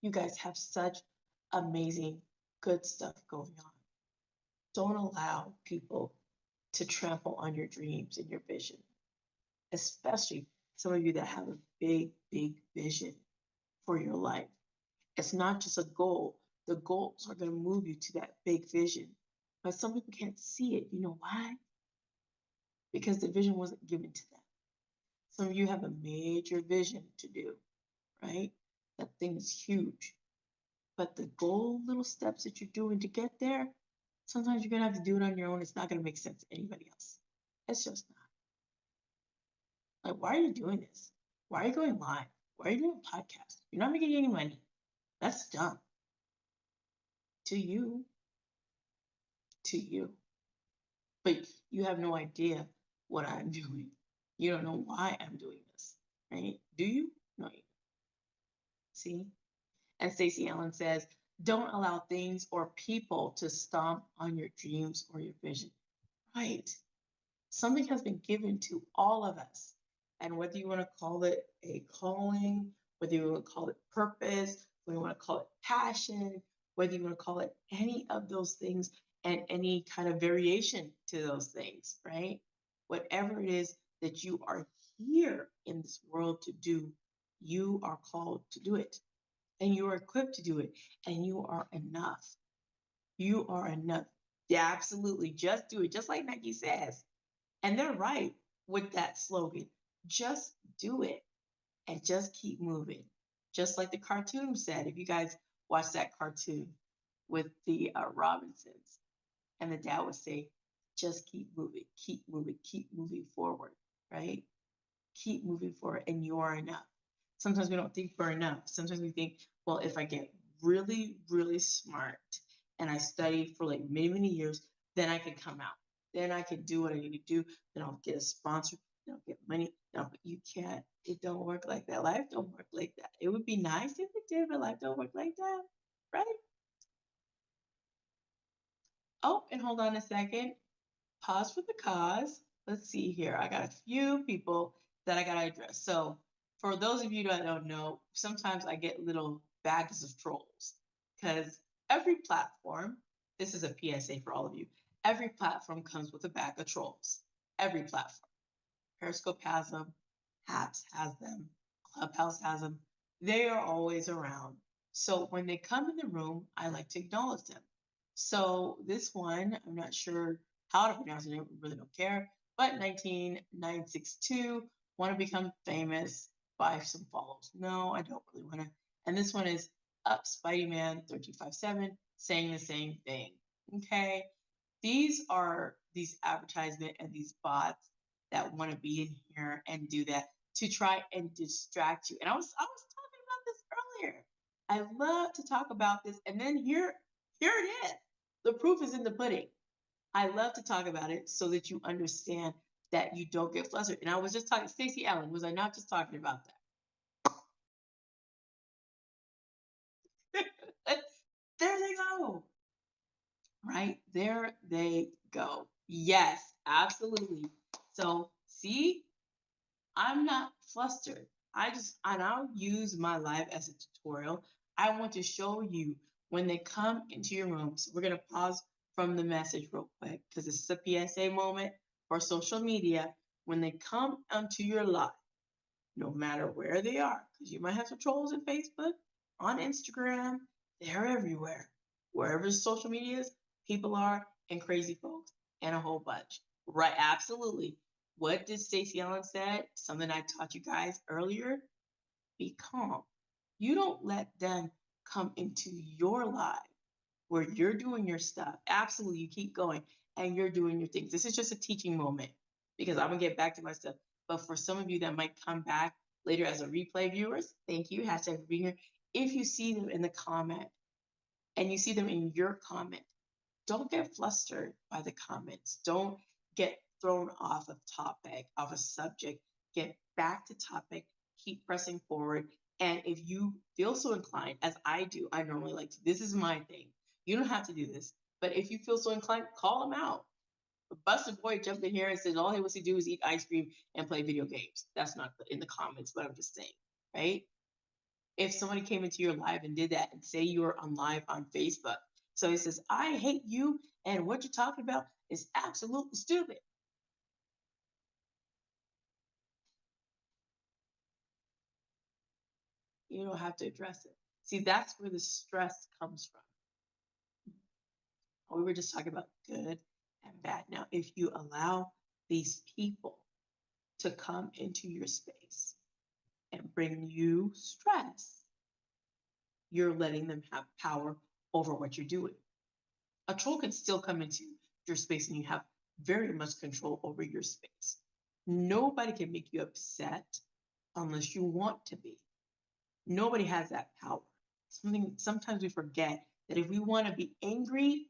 You guys have such amazing, good stuff going on. Don't allow people to trample on your dreams and your vision, especially some of you that have a big, big vision for your life. It's not just a goal. The goals are going to move you to that big vision. But some people can't see it. You know why? Because the vision wasn't given to them. Some of you have a major vision to do, right? That thing is huge. But the goal, little steps that you're doing to get there, sometimes you're going to have to do it on your own. It's not going to make sense to anybody else. It's just not. Like, why are you doing this? Why are you going live? Why are you doing a podcast? You're not making any money. That's dumb. To you. To you. But you have no idea what I'm doing. You don't know why I'm doing this, right? Do you? No, you don't. See? And Stacey Allen says, don't allow things or people to stomp on your dreams or your vision. Right. Something has been given to all of us. And whether you want to call it a calling, whether you want to call it purpose, whether you want to call it passion, whether you want to call it any of those things and any kind of variation to those things, right? Whatever it is that you are here in this world to do, you are called to do it. And you are equipped to do it. And you are enough. You are enough. Yeah, absolutely. Just do it. Just like Nike says. And they're right with that slogan. Just do it and just keep moving. Just like the cartoon said, if you guys watch that cartoon with the Robinsons, and the dad would say, just keep moving forward, right? Keep moving forward, and you are enough. Sometimes we don't think we're enough. Sometimes we think, well, if I get really, really smart and I study for like many, many years, then I can come out. Then I can do what I need to do. Then I'll get a sponsor. Then I'll get money. No, but you can't. It don't work like that. Life don't work like that. It would be nice if it did, but life don't work like that, right? Oh, and hold on a second. Pause for the cause. Let's see here. I got a few people that I got to address. So, for those of you that don't know, sometimes I get little bags of trolls because every platform, this is a PSA for all of you, every platform comes with a bag of trolls. Every platform. Periscope has them, Apps has them, Clubhouse has them. They are always around. So when they come in the room, I like to acknowledge them. So this one, I'm not sure how to pronounce it, I really don't care. But 19962, want to become famous, buy some follows. No, I don't really want to. And this one is up Spidey Man 1357 saying the same thing. Okay. These are these advertisement and these bots that want to be in here and do that to try and distract you. And I was talking about this earlier. I love to talk about this, and then here it is. The proof is in the pudding. I love to talk about it so that you understand that you don't get flustered. And I was just talking Stacey Allen, was I not just talking about that? There they go. Right? There they go. Yes, absolutely. So see, I'm not flustered. I'll use my life as a tutorial. I want to show you when they come into your rooms. We're going to pause from the message real quick because this is a PSA moment for social media. When they come onto your live, no matter where they are, because you might have some trolls in Facebook, on Instagram, they're everywhere. Wherever social media is, people are, and crazy folks, and a whole bunch. Right, absolutely. What did Stacey Allen said? Something I taught you guys earlier. Be calm. You don't let them come into your life where you're doing your stuff. Absolutely, you keep going and you're doing your things. This is just a teaching moment because I'm gonna get back to my stuff. But for some of you that might come back later as a replay viewers, thank you. Hashtag for being here. If you see them in the comment and you see them in your comment, don't get flustered by the comments. Don't get thrown off of topic, off a subject. Get back to topic. Keep pressing forward. And if you feel so inclined, as I do, I normally like to, this is my thing. You don't have to do this. But if you feel so inclined, call them out. Busted Boy jumped in here and said all he wants to do is eat ice cream and play video games. That's not in the comments, but I'm just saying, right? If somebody came into your live and did that, and say you were on live on Facebook, so he says, I hate you, and what you're talking about is absolutely stupid. You don't have to address it. See, that's where the stress comes from. We were just talking about good and bad. Now, if you allow these people to come into your space and bring you stress, you're letting them have power over what you're doing. A troll can still come into your space and you have very much control over your space. Nobody can make you upset unless you want to be. Nobody has that power. Sometimes we forget that if we want to be angry,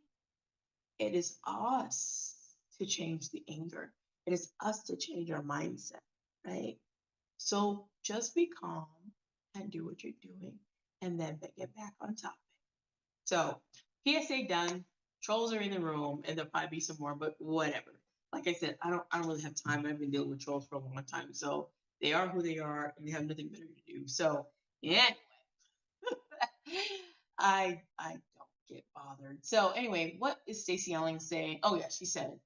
it is us to change the anger. It is us to change our mindset, right? So just be calm and do what you're doing and then get back on topic. So PSA done. Trolls are in the room, and there'll probably be some more, but whatever. Like I said, I don't really have time. I've been dealing with trolls for a long time, so they are who they are, and they have nothing better to do. So yeah, I don't get bothered. So anyway, what is Stacey Allen saying? Oh yeah, she said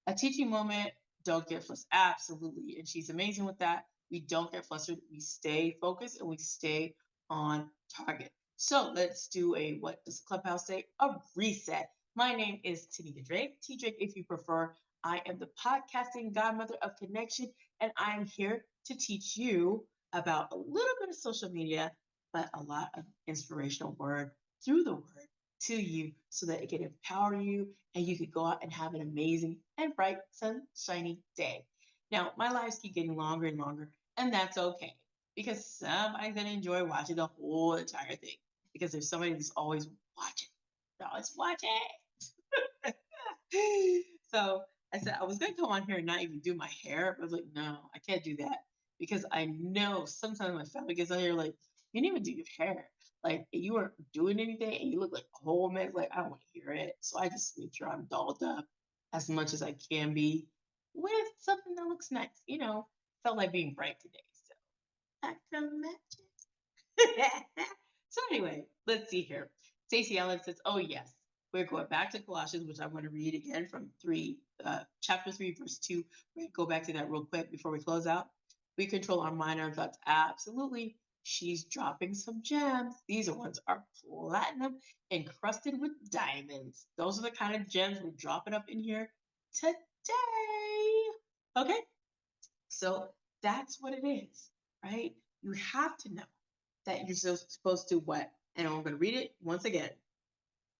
a teaching moment. Don't get flustered. Absolutely, and she's amazing with that. We don't get flustered. We stay focused and we stay on target. So let's do a, what does Clubhouse say? A reset. My name is Tanika Drake, T Drake if you prefer. I am the podcasting godmother of connection, and I'm here to teach you about a little bit of social media, but a lot of inspirational word through the word to you so that it can empower you and you could go out and have an amazing and bright, sunshiny day. Now, my lives keep getting longer and longer, and that's okay because somebody's going to enjoy watching the whole entire thing because there's somebody that's always watching. They're always watching. So I said I was going to come on here and not even do my hair, but I was like, no, I can't do that because I know sometimes my family gets on here like, you didn't even do your hair. Like you weren't doing anything and you look like a whole mess. Like I don't want to hear it. So I just make sure I'm dolled up as much as I can be with something that looks nice. Felt like being bright today. So I can match it. So anyway, let's see here. Stacey Allen says, "Oh yes, we're going back to Colossians, which I'm going to read again from chapter 3, verse 2. We're going to go back to that real quick before we close out. We control our mind and our thoughts. Absolutely. She's dropping some gems. These ones are platinum encrusted with diamonds. Those are the kind of gems we're dropping up in here today. Okay? So that's what it is, right? You have to know that you're supposed to what? And I'm going to read it once again.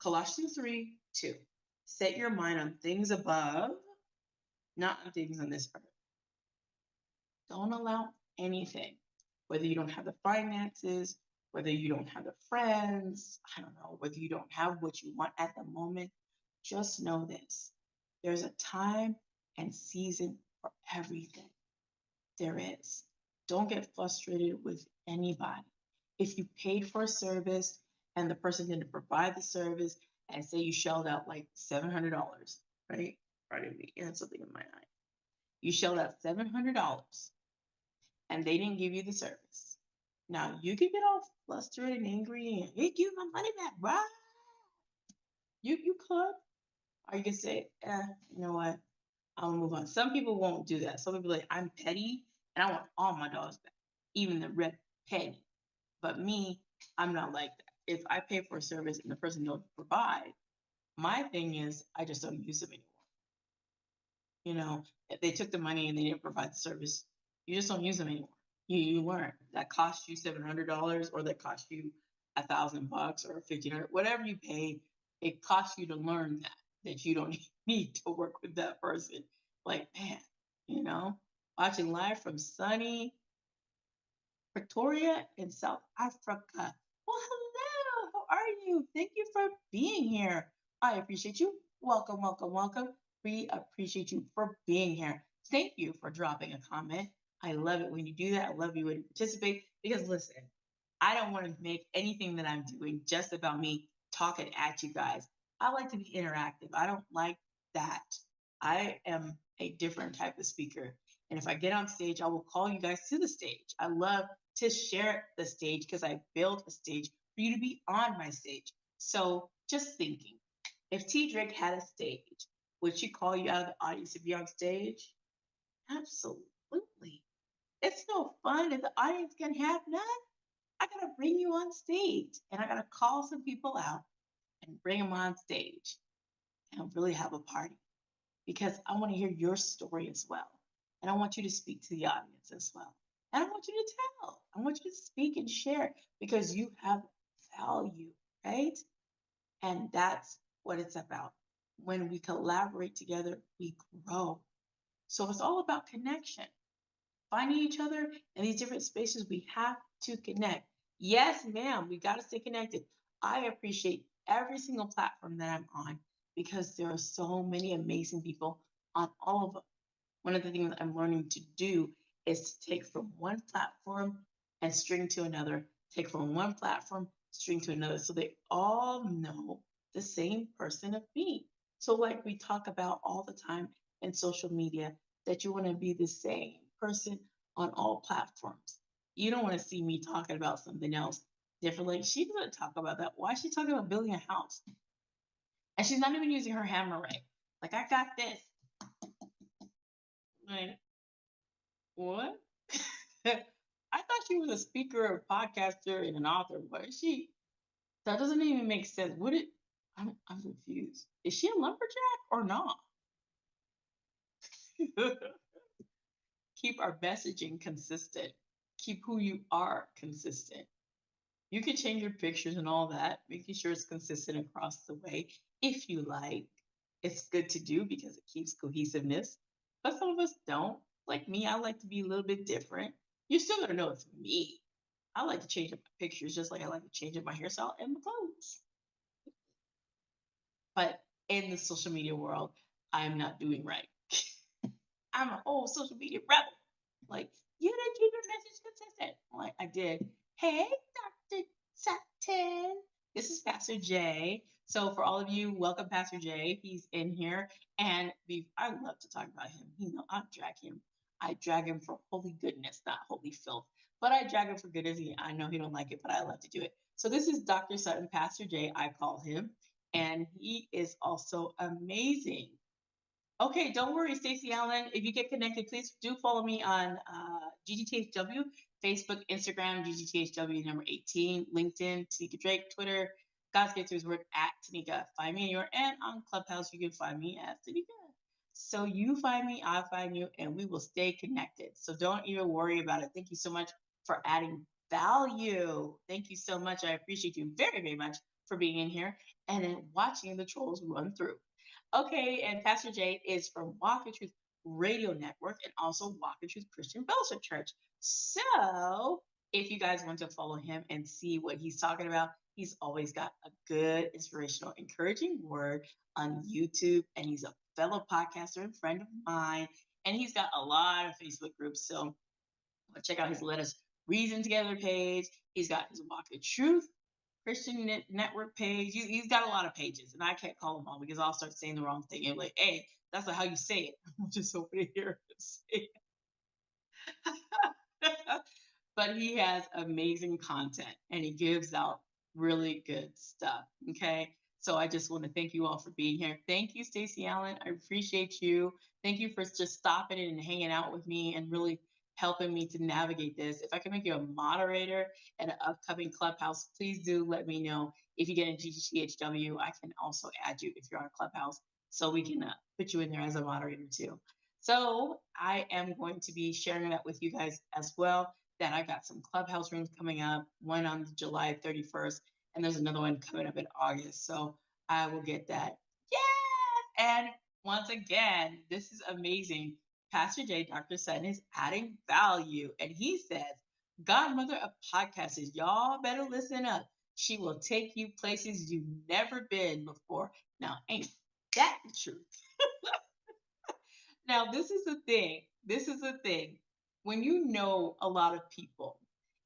Colossians 3:2. Set your mind on things above, not on things on this earth. Don't allow anything, whether you don't have the finances, whether you don't have the friends, I don't know, whether you don't have what you want at the moment, just know this. There's a time and season for everything. There is. Don't get frustrated with anybody. If you paid for a service and the person didn't provide the service, and say you shelled out like $700, right? Pardon me, I had something in my eye. You shelled out $700 and they didn't give you the service. Now you can get all flustered and angry and hey, give my money back, right? You could, or you could say, you know what? I'll move on. Some people won't do that. Some people are like, I'm petty and I want all my dollars back, even the red penny. But me, I'm not like that. If I pay for a service and the person don't provide, my thing is I just don't use them anymore. You know, if they took the money and they didn't provide the service, you just don't use them anymore. You learn that cost you $700 or that cost you $1,000 or 1,500, whatever you paid. It costs you to learn that you don't need to work with that person. Like man, you know, watching live from sunny Pretoria in South Africa. Well, hello. How are you? Thank you for being here. I appreciate you. Welcome, welcome, welcome. We appreciate you for being here. Thank you for dropping a comment. I love it when you do that. I love you when you participate because listen, I don't want to make anything that I'm doing just about me talking at you guys. I like to be interactive. I don't like that. I am a different type of speaker. And if I get on stage, I will call you guys to the stage. I love to share the stage because I built a stage for you to be on my stage. So just thinking, if T Drake had a stage, would she call you out of the audience to be on stage? Absolutely. It's no fun if the audience can have none. I gotta bring you on stage and I gotta call some people out and bring them on stage and really have a party because I want to hear your story as well. And I want you to speak to the audience as well. And I want you to tell. I want you to speak and share because you have value, right? And that's what it's about. When we collaborate together, we grow. So it's all about connection. Finding each other in these different spaces, we have to connect. Yes, ma'am, we got to stay connected. I appreciate every single platform that I'm on because there are so many amazing people on all of them. One of the things I'm learning to do is to take from one platform and string to another, take from one platform, string to another, so they all know the same person of me. So, like we talk about all the time in social media, that you want to be the same person on all platforms. You don't want to see me talking about something else differently. She doesn't talk about that. Why is she talking about building a house? And she's not even using her hammer right. Like, I got this. Like, what? I thought she was a speaker, a podcaster, and an author. What is she? That doesn't even make sense. What it? I'm confused. Is she a lumberjack or not? Keep our messaging consistent. Keep who you are consistent. You can change your pictures and all that, making sure it's consistent across the way if you like. It's good to do because it keeps cohesiveness. But some of us don't. Like me, I like to be a little bit different. You're still gonna know it's me. I like to change up my pictures just like I like to change up my hairstyle and my clothes. But in the social media world, I'm not doing right. I'm a whole social media rebel. Like, you didn't keep your message consistent. I'm like, I did. Hey, Dr. Sutton. This is Pastor Jay. So for all of you, welcome Pastor Jay. He's in here. And I love to talk about him. You know, I drag him. I drag him for holy goodness, not holy filth. But I drag him for goodness. I know he don't like it, but I love to do it. So this is Dr. Sutton, Pastor Jay, I call him. And he is also amazing. Okay, don't worry, Stacey Allen. If you get connected, please do follow me on GGTHW, Facebook, Instagram, GGTHW number 18, LinkedIn, Tanika Drake, Twitter, God's Get Through His Word at Tanika. Find me anywhere. And on Clubhouse, you can find me at Tanika. So you find me, I find you, and we will stay connected. So don't even worry about it. Thank you so much for adding value. Thank you so much. I appreciate you very, very much for being in here and then watching the trolls run through. Okay, and Pastor Jay is from Walk in Truth Radio Network and also Walk in Truth Christian Fellowship Church. So if you guys want to follow him and see what he's talking about, he's always got a good, inspirational, encouraging word on YouTube, and he's a fellow podcaster and friend of mine, and he's got a lot of Facebook groups. So check out his Let Us Reason Together page. He's got his Walk in Truth Christian Network page. He's got a lot of pages, and I can't call them all because I'll start saying the wrong thing. And like, hey, that's not how you say it. I'm just hoping to hear him say it. But he has amazing content, and he gives out really good stuff. Okay. So I just want to thank you all for being here. Thank you, Stacey Allen. I appreciate you. Thank you for just stopping in and hanging out with me and really helping me to navigate this. If I can make you a moderator at an upcoming Clubhouse, please do let me know. If you get in GGTHW, I can also add you if you're on Clubhouse, so we can put you in there as a moderator too. So I am going to be sharing that with you guys as well, that I got some Clubhouse rooms coming up, one on July 31st, and there's another one coming up in August. So I will get that. Yes! And once again, this is amazing. Pastor J, Dr. Sutton, is adding value. And he says, Godmother of podcasters, y'all better listen up. She will take you places you've never been before. Now, ain't that the truth? Now, this is the thing. This is the thing. When you know a lot of people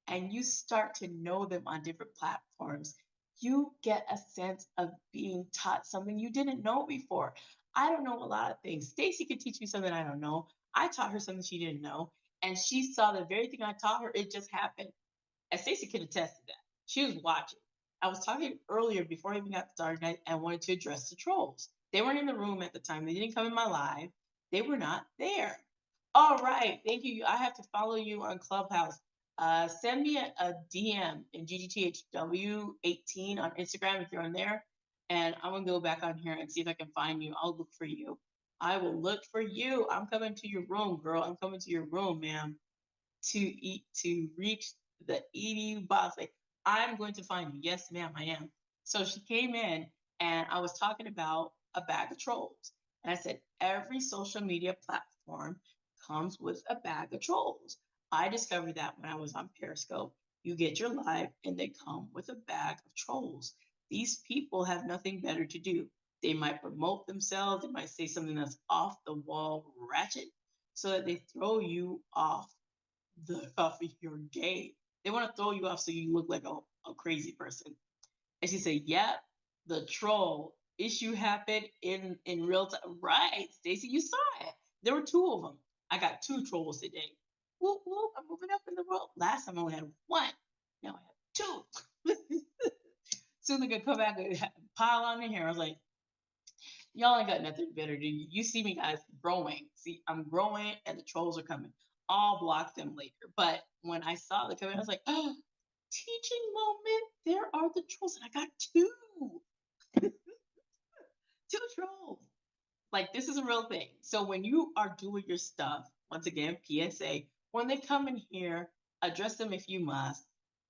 and you start to know them on different platforms, you get a sense of being taught something you didn't know before. I don't know a lot of things. Stacy could teach me something I don't know. I taught her something she didn't know, and she saw the very thing I taught her. It just happened. And Stacey could attest to that. She was watching. I was talking earlier before I even got started. I wanted to address the trolls. They weren't in the room at the time. They didn't come in my live. They were not there. All right. Thank you. I have to follow you on Clubhouse. Send me a DM in GGTHW18 on Instagram if you're on there. And I'm going to go back on here and see if I can find you. I'll look for you. I will look for you. I'm coming to your room, girl. I'm coming to your room, ma'am, to reach the EDU boss. Like, I'm going to find you. Yes, ma'am, I am. So she came in and I was talking about a bag of trolls. And I said, every social media platform comes with a bag of trolls. I discovered that when I was on Periscope. You get your live and they come with a bag of trolls. These people have nothing better to do. They might promote themselves, they might say something that's off the wall ratchet so that they throw you off off of your game. They want to throw you off so you look like a crazy person. And she said, yep, the troll issue happened in real time. Right, Stacey, you saw it. There were two of them. I got two trolls today. Whoop, whoop, I'm moving up in the world. Last time I only had one. Now I have two. Soon they're going to come back and pile on in here. I was like, y'all ain't got nothing better to do. You see me, guys, growing. See, I'm growing and the trolls are coming. I'll block them later. But when I saw the comment, I was like, oh, teaching moment. There are the trolls. And I got two. Two trolls. Like, this is a real thing. So when you are doing your stuff, once again, PSA, when they come in here, address them if you must,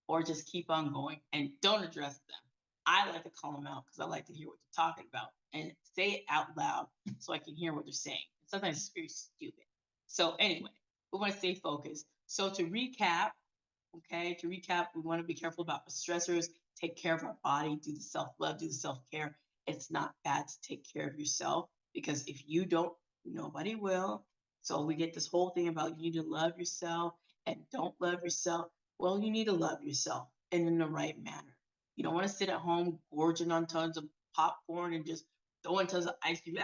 or just keep on going and don't address them. I like to call them out because I like to hear what they're talking about and say it out loud so I can hear what they're saying. Sometimes it's very stupid. So anyway, we want to stay focused. So to recap, we want to be careful about the stressors, take care of our body, do the self-love, do the self-care. It's not bad to take care of yourself because if you don't, nobody will. So we get this whole thing about you need to love yourself and don't love yourself. Well, you need to love yourself and in the right manner. You don't want to sit at home gorging on tons of popcorn and just throwing tons of ice cream.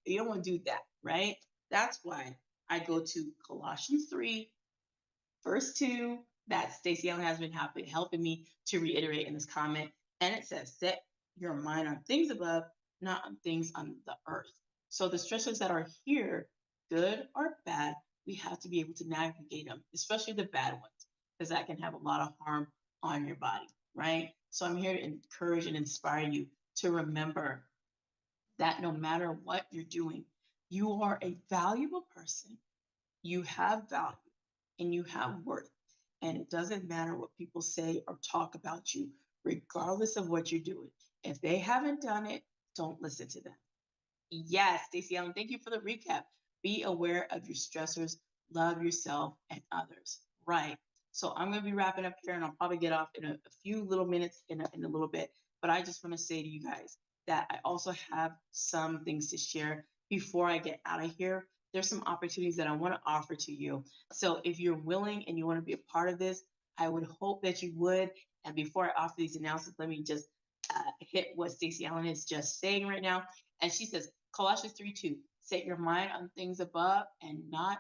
You don't want to do that, right? That's why I go to Colossians 3, verse 2, that Stacey Allen has been helping me to reiterate in this comment. And it says, set your mind on things above, not on things on the earth. So the stressors that are here, good or bad, we have to be able to navigate them, especially the bad ones, because that can have a lot of harm on your body, right? So I'm here to encourage and inspire you to remember that no matter what you're doing, you are a valuable person. You have value and you have worth. And it doesn't matter what people say or talk about you, regardless of what you're doing. If they haven't done it, don't listen to them. Yes, Stacey Allen, thank you for the recap. Be aware of your stressors, love yourself and others. Right. So I'm going to be wrapping up here and I'll probably get off in a few little minutes in a little bit. But I just want to say to you guys that I also have some things to share before I get out of here. There's some opportunities that I want to offer to you. So if you're willing and you want to be a part of this, I would hope that you would. And before I offer these announcements, let me just hit what Stacey Allen is just saying right now. And she says, Colossians 3:2, set your mind on things above and not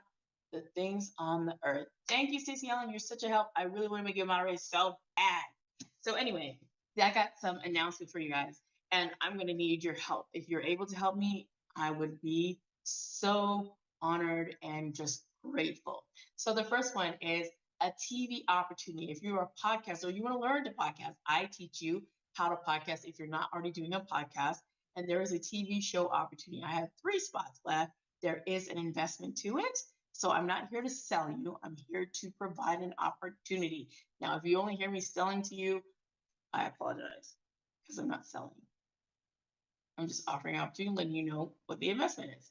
the things on the earth. Thank you, Stacey Allen. You're such a help. I really want to make you a moderator so bad. So anyway, I got some announcements for you guys, and I'm going to need your help. If you're able to help me, I would be so honored and just grateful. So the first one is a TV opportunity. If you're a podcaster or you want to learn to podcast, I teach you how to podcast if you're not already doing a podcast. And there is a TV show opportunity. I have 3 spots left. There is an investment to it. So I'm not here to sell you. I'm here to provide an opportunity. Now, if you only hear me selling to you, I apologize because I'm not selling. I'm just offering opportunity, letting you know what the investment is.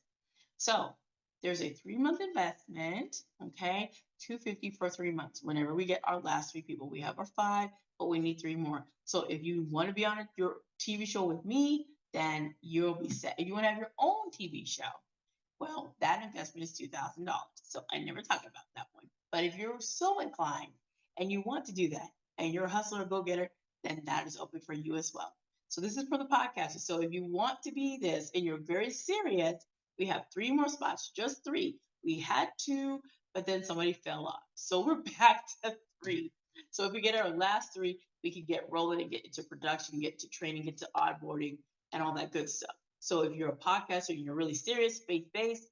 So there's a 3-month investment, okay? $250 for 3 months. Whenever we get our last 3 people, we have our 5, but we need 3 more. So if you want to be on your TV show with me, then you'll be set. If you want to have your own TV show, well, that investment is $2,000. So I never talk about that one. But if you're so inclined and you want to do that and you're a hustler or go-getter, then that is open for you as well. So this is for the podcasters. So if you want to be this and you're very serious, we have 3 more spots, just 3. We had 2, but then somebody fell off. So we're back to 3. So if we get our last 3, we can get rolling and get into production, get to training, get to onboarding, and all that good stuff. So if you're a podcaster and you're really serious, faith-based,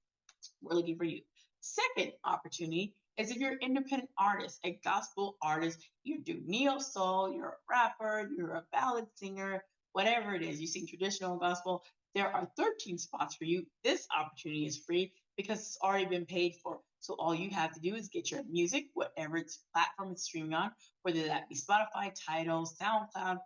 we're looking for you. Second opportunity is if you're an independent artist, a gospel artist, you do neo soul, you're a rapper, you're a ballad singer, whatever it is, you sing traditional gospel, there are 13 spots for you. This opportunity is free because it's already been paid for. So all you have to do is get your music, whatever its platform it's streaming on, whether that be Spotify, Tidal, SoundCloud,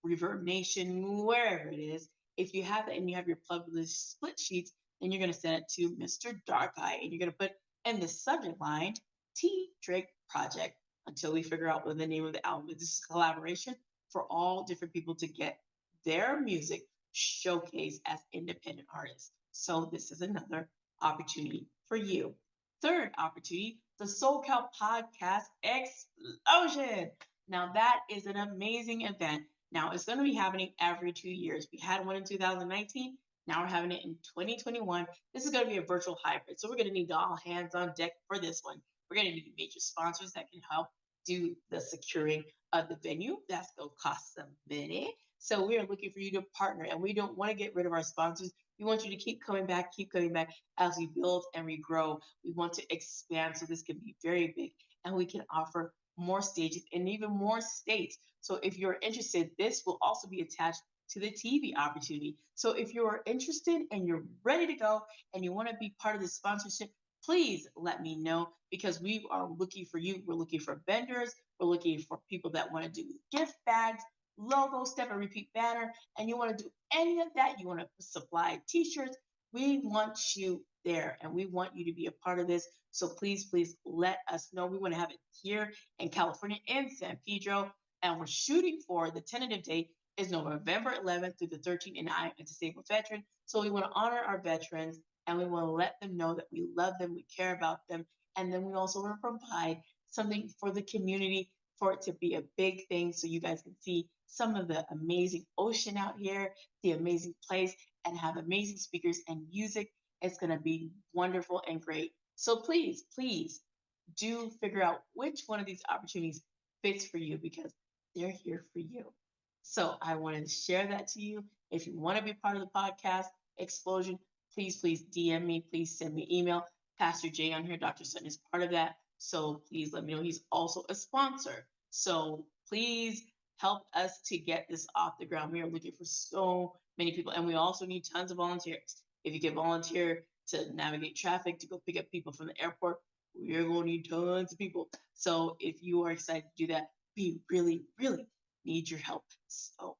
Reverb Nation, wherever it is. If you have that and you have your published split sheets, then you're going to send it to Mr. Dark Eye and you're going to put in the subject line T Drake Project until we figure out what the name of the album is. This is a collaboration for all different people to get their music showcased as independent artists. So this is another opportunity for you. Third opportunity, the SoCal Podcast Explosion. Now that is an amazing event. Now it's going to be happening every 2 years. We had one in 2019. Now we're having it in 2021. This is going to be a virtual hybrid. So we're going to need all hands on deck for this one. We're going to need major sponsors that can help do the securing of the venue. That's going to cost some money. So we are looking for you to partner, and we don't want to get rid of our sponsors. We want you to keep coming back as we build and we grow. We want to expand so this can be very big, and we can offer more stages and even more states. So if you're interested, this will also be attached to the TV opportunity. So if you're interested and you're ready to go and you want to be part of the sponsorship, please let me know because we are looking for you. We're looking for vendors. We're looking for people that want to do gift bags, logo, step and repeat banner, and you want to do any of that. You want to supply t-shirts. We want you there and we want you to be a part of this. So please, please let us know. We want to have it here in California in San Pedro, and we're shooting for the tentative date is November 11th through the 13th, and I am a disabled veteran. So we want to honor our veterans and we want to let them know that we love them, we care about them, and then we also want to provide something for the community for it to be a big thing so you guys can see some of the amazing ocean out here, the amazing place, and have amazing speakers and music. It's going to be wonderful and great. So please, please do figure out which one of these opportunities fits for you because they're here for you. So I wanted to share that to you. If you want to be part of the podcast explosion, please, please DM me. Please send me email, Pastor Jay on here. Dr. Sutton is part of that. So please let me know. He's also a sponsor. So please help us to get this off the ground. We are looking for so many people, and we also need tons of volunteers. If you can volunteer to navigate traffic, to go pick up people from the airport, we're going to need tons of people. So if you are excited to do that, we really, really need your help. So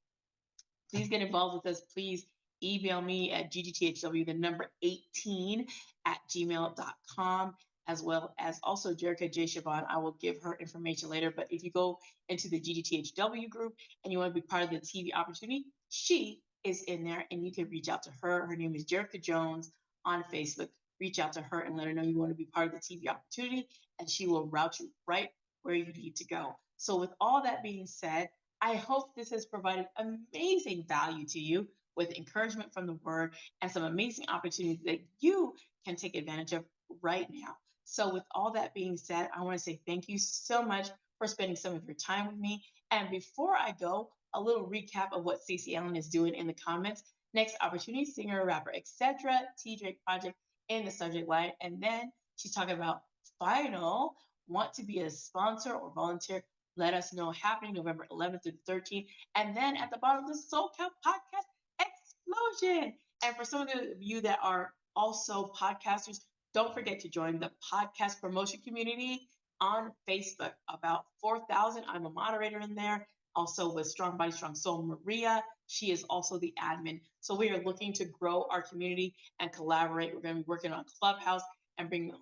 please get involved with us. Please email me at ggthw, the number 18 at gmail.com, as well as also Jerica J. Siobhan. I will give her information later. But if you go into the GDTHW group and you want to be part of the TV opportunity, she is in there and you can reach out to her. Her name is Jerica Jones on Facebook. Reach out to her and let her know you want to be part of the TV opportunity, and she will route you right where you need to go. So, with all that being said, I hope this has provided amazing value to you with encouragement from the word and some amazing opportunities that you can take advantage of right now. So, with all that being said, I want to say thank you so much for spending some of your time with me. And before I go, a little recap of what Stacey Allen is doing in the comments. Next opportunity, singer, rapper, etc. T Drake project in the subject line. And then she's talking about final, want to be a sponsor or volunteer, let us know, happening November 11th through the 13th. And then at the bottom of the SoCal podcast explosion. And for some of you that are also podcasters, don't forget to join the podcast promotion community on Facebook. About 4,000. I'm a moderator in there. Also with Strong Body, Strong Soul, Maria. She is also the admin. So we are looking to grow our community and collaborate. We're going to be working on Clubhouse and bringing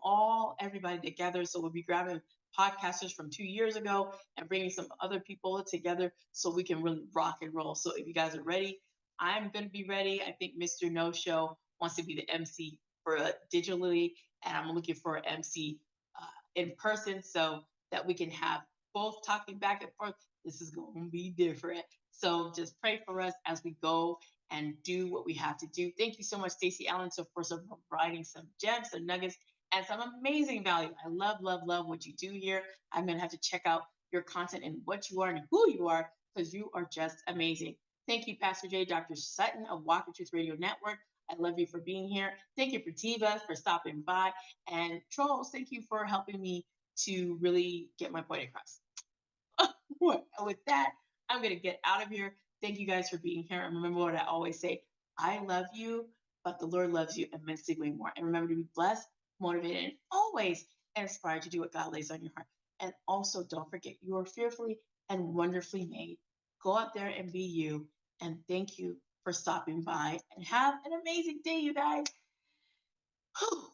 everybody together. So we'll be grabbing podcasters from 2 years ago and bringing some other people together so we can really rock and roll. So if you guys are ready, I'm going to be ready. I think Mr. No Show wants to be the MC for digitally, and I'm looking for an MC in person so that we can have both talking back and forth. This is going to be different. So just pray for us as we go and do what we have to do. Thank you so much, Stacey Allen, for providing some gems, some nuggets, and some amazing value. I love, love, love what you do here. I'm going to have to check out your content and what you are and who you are, because you are just amazing. Thank you, Pastor Jay, Dr. Sutton of Walk the Truth Radio Network. I love you for being here. Thank you for Tiva for stopping by. And Trolls, thank you for helping me to really get my point across. With that, I'm going to get out of here. Thank you guys for being here. And remember what I always say, I love you, but the Lord loves you immensely way more. And remember to be blessed, motivated, and always inspired to do what God lays on your heart. And also, don't forget, you are fearfully and wonderfully made. Go out there and be you. And thank you for stopping by. And have an amazing day, you guys. Whew,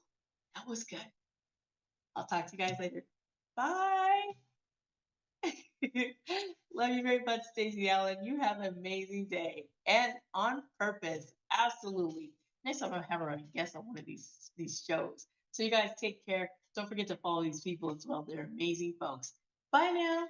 that was good. I'll talk to you guys later. Bye. Love you very much, Stacey Allen. You have an amazing day and on purpose. Absolutely. Next time I'll have her on a guest on one of these shows. So you guys take care. Don't forget to follow these people as well. They're amazing folks. Bye now.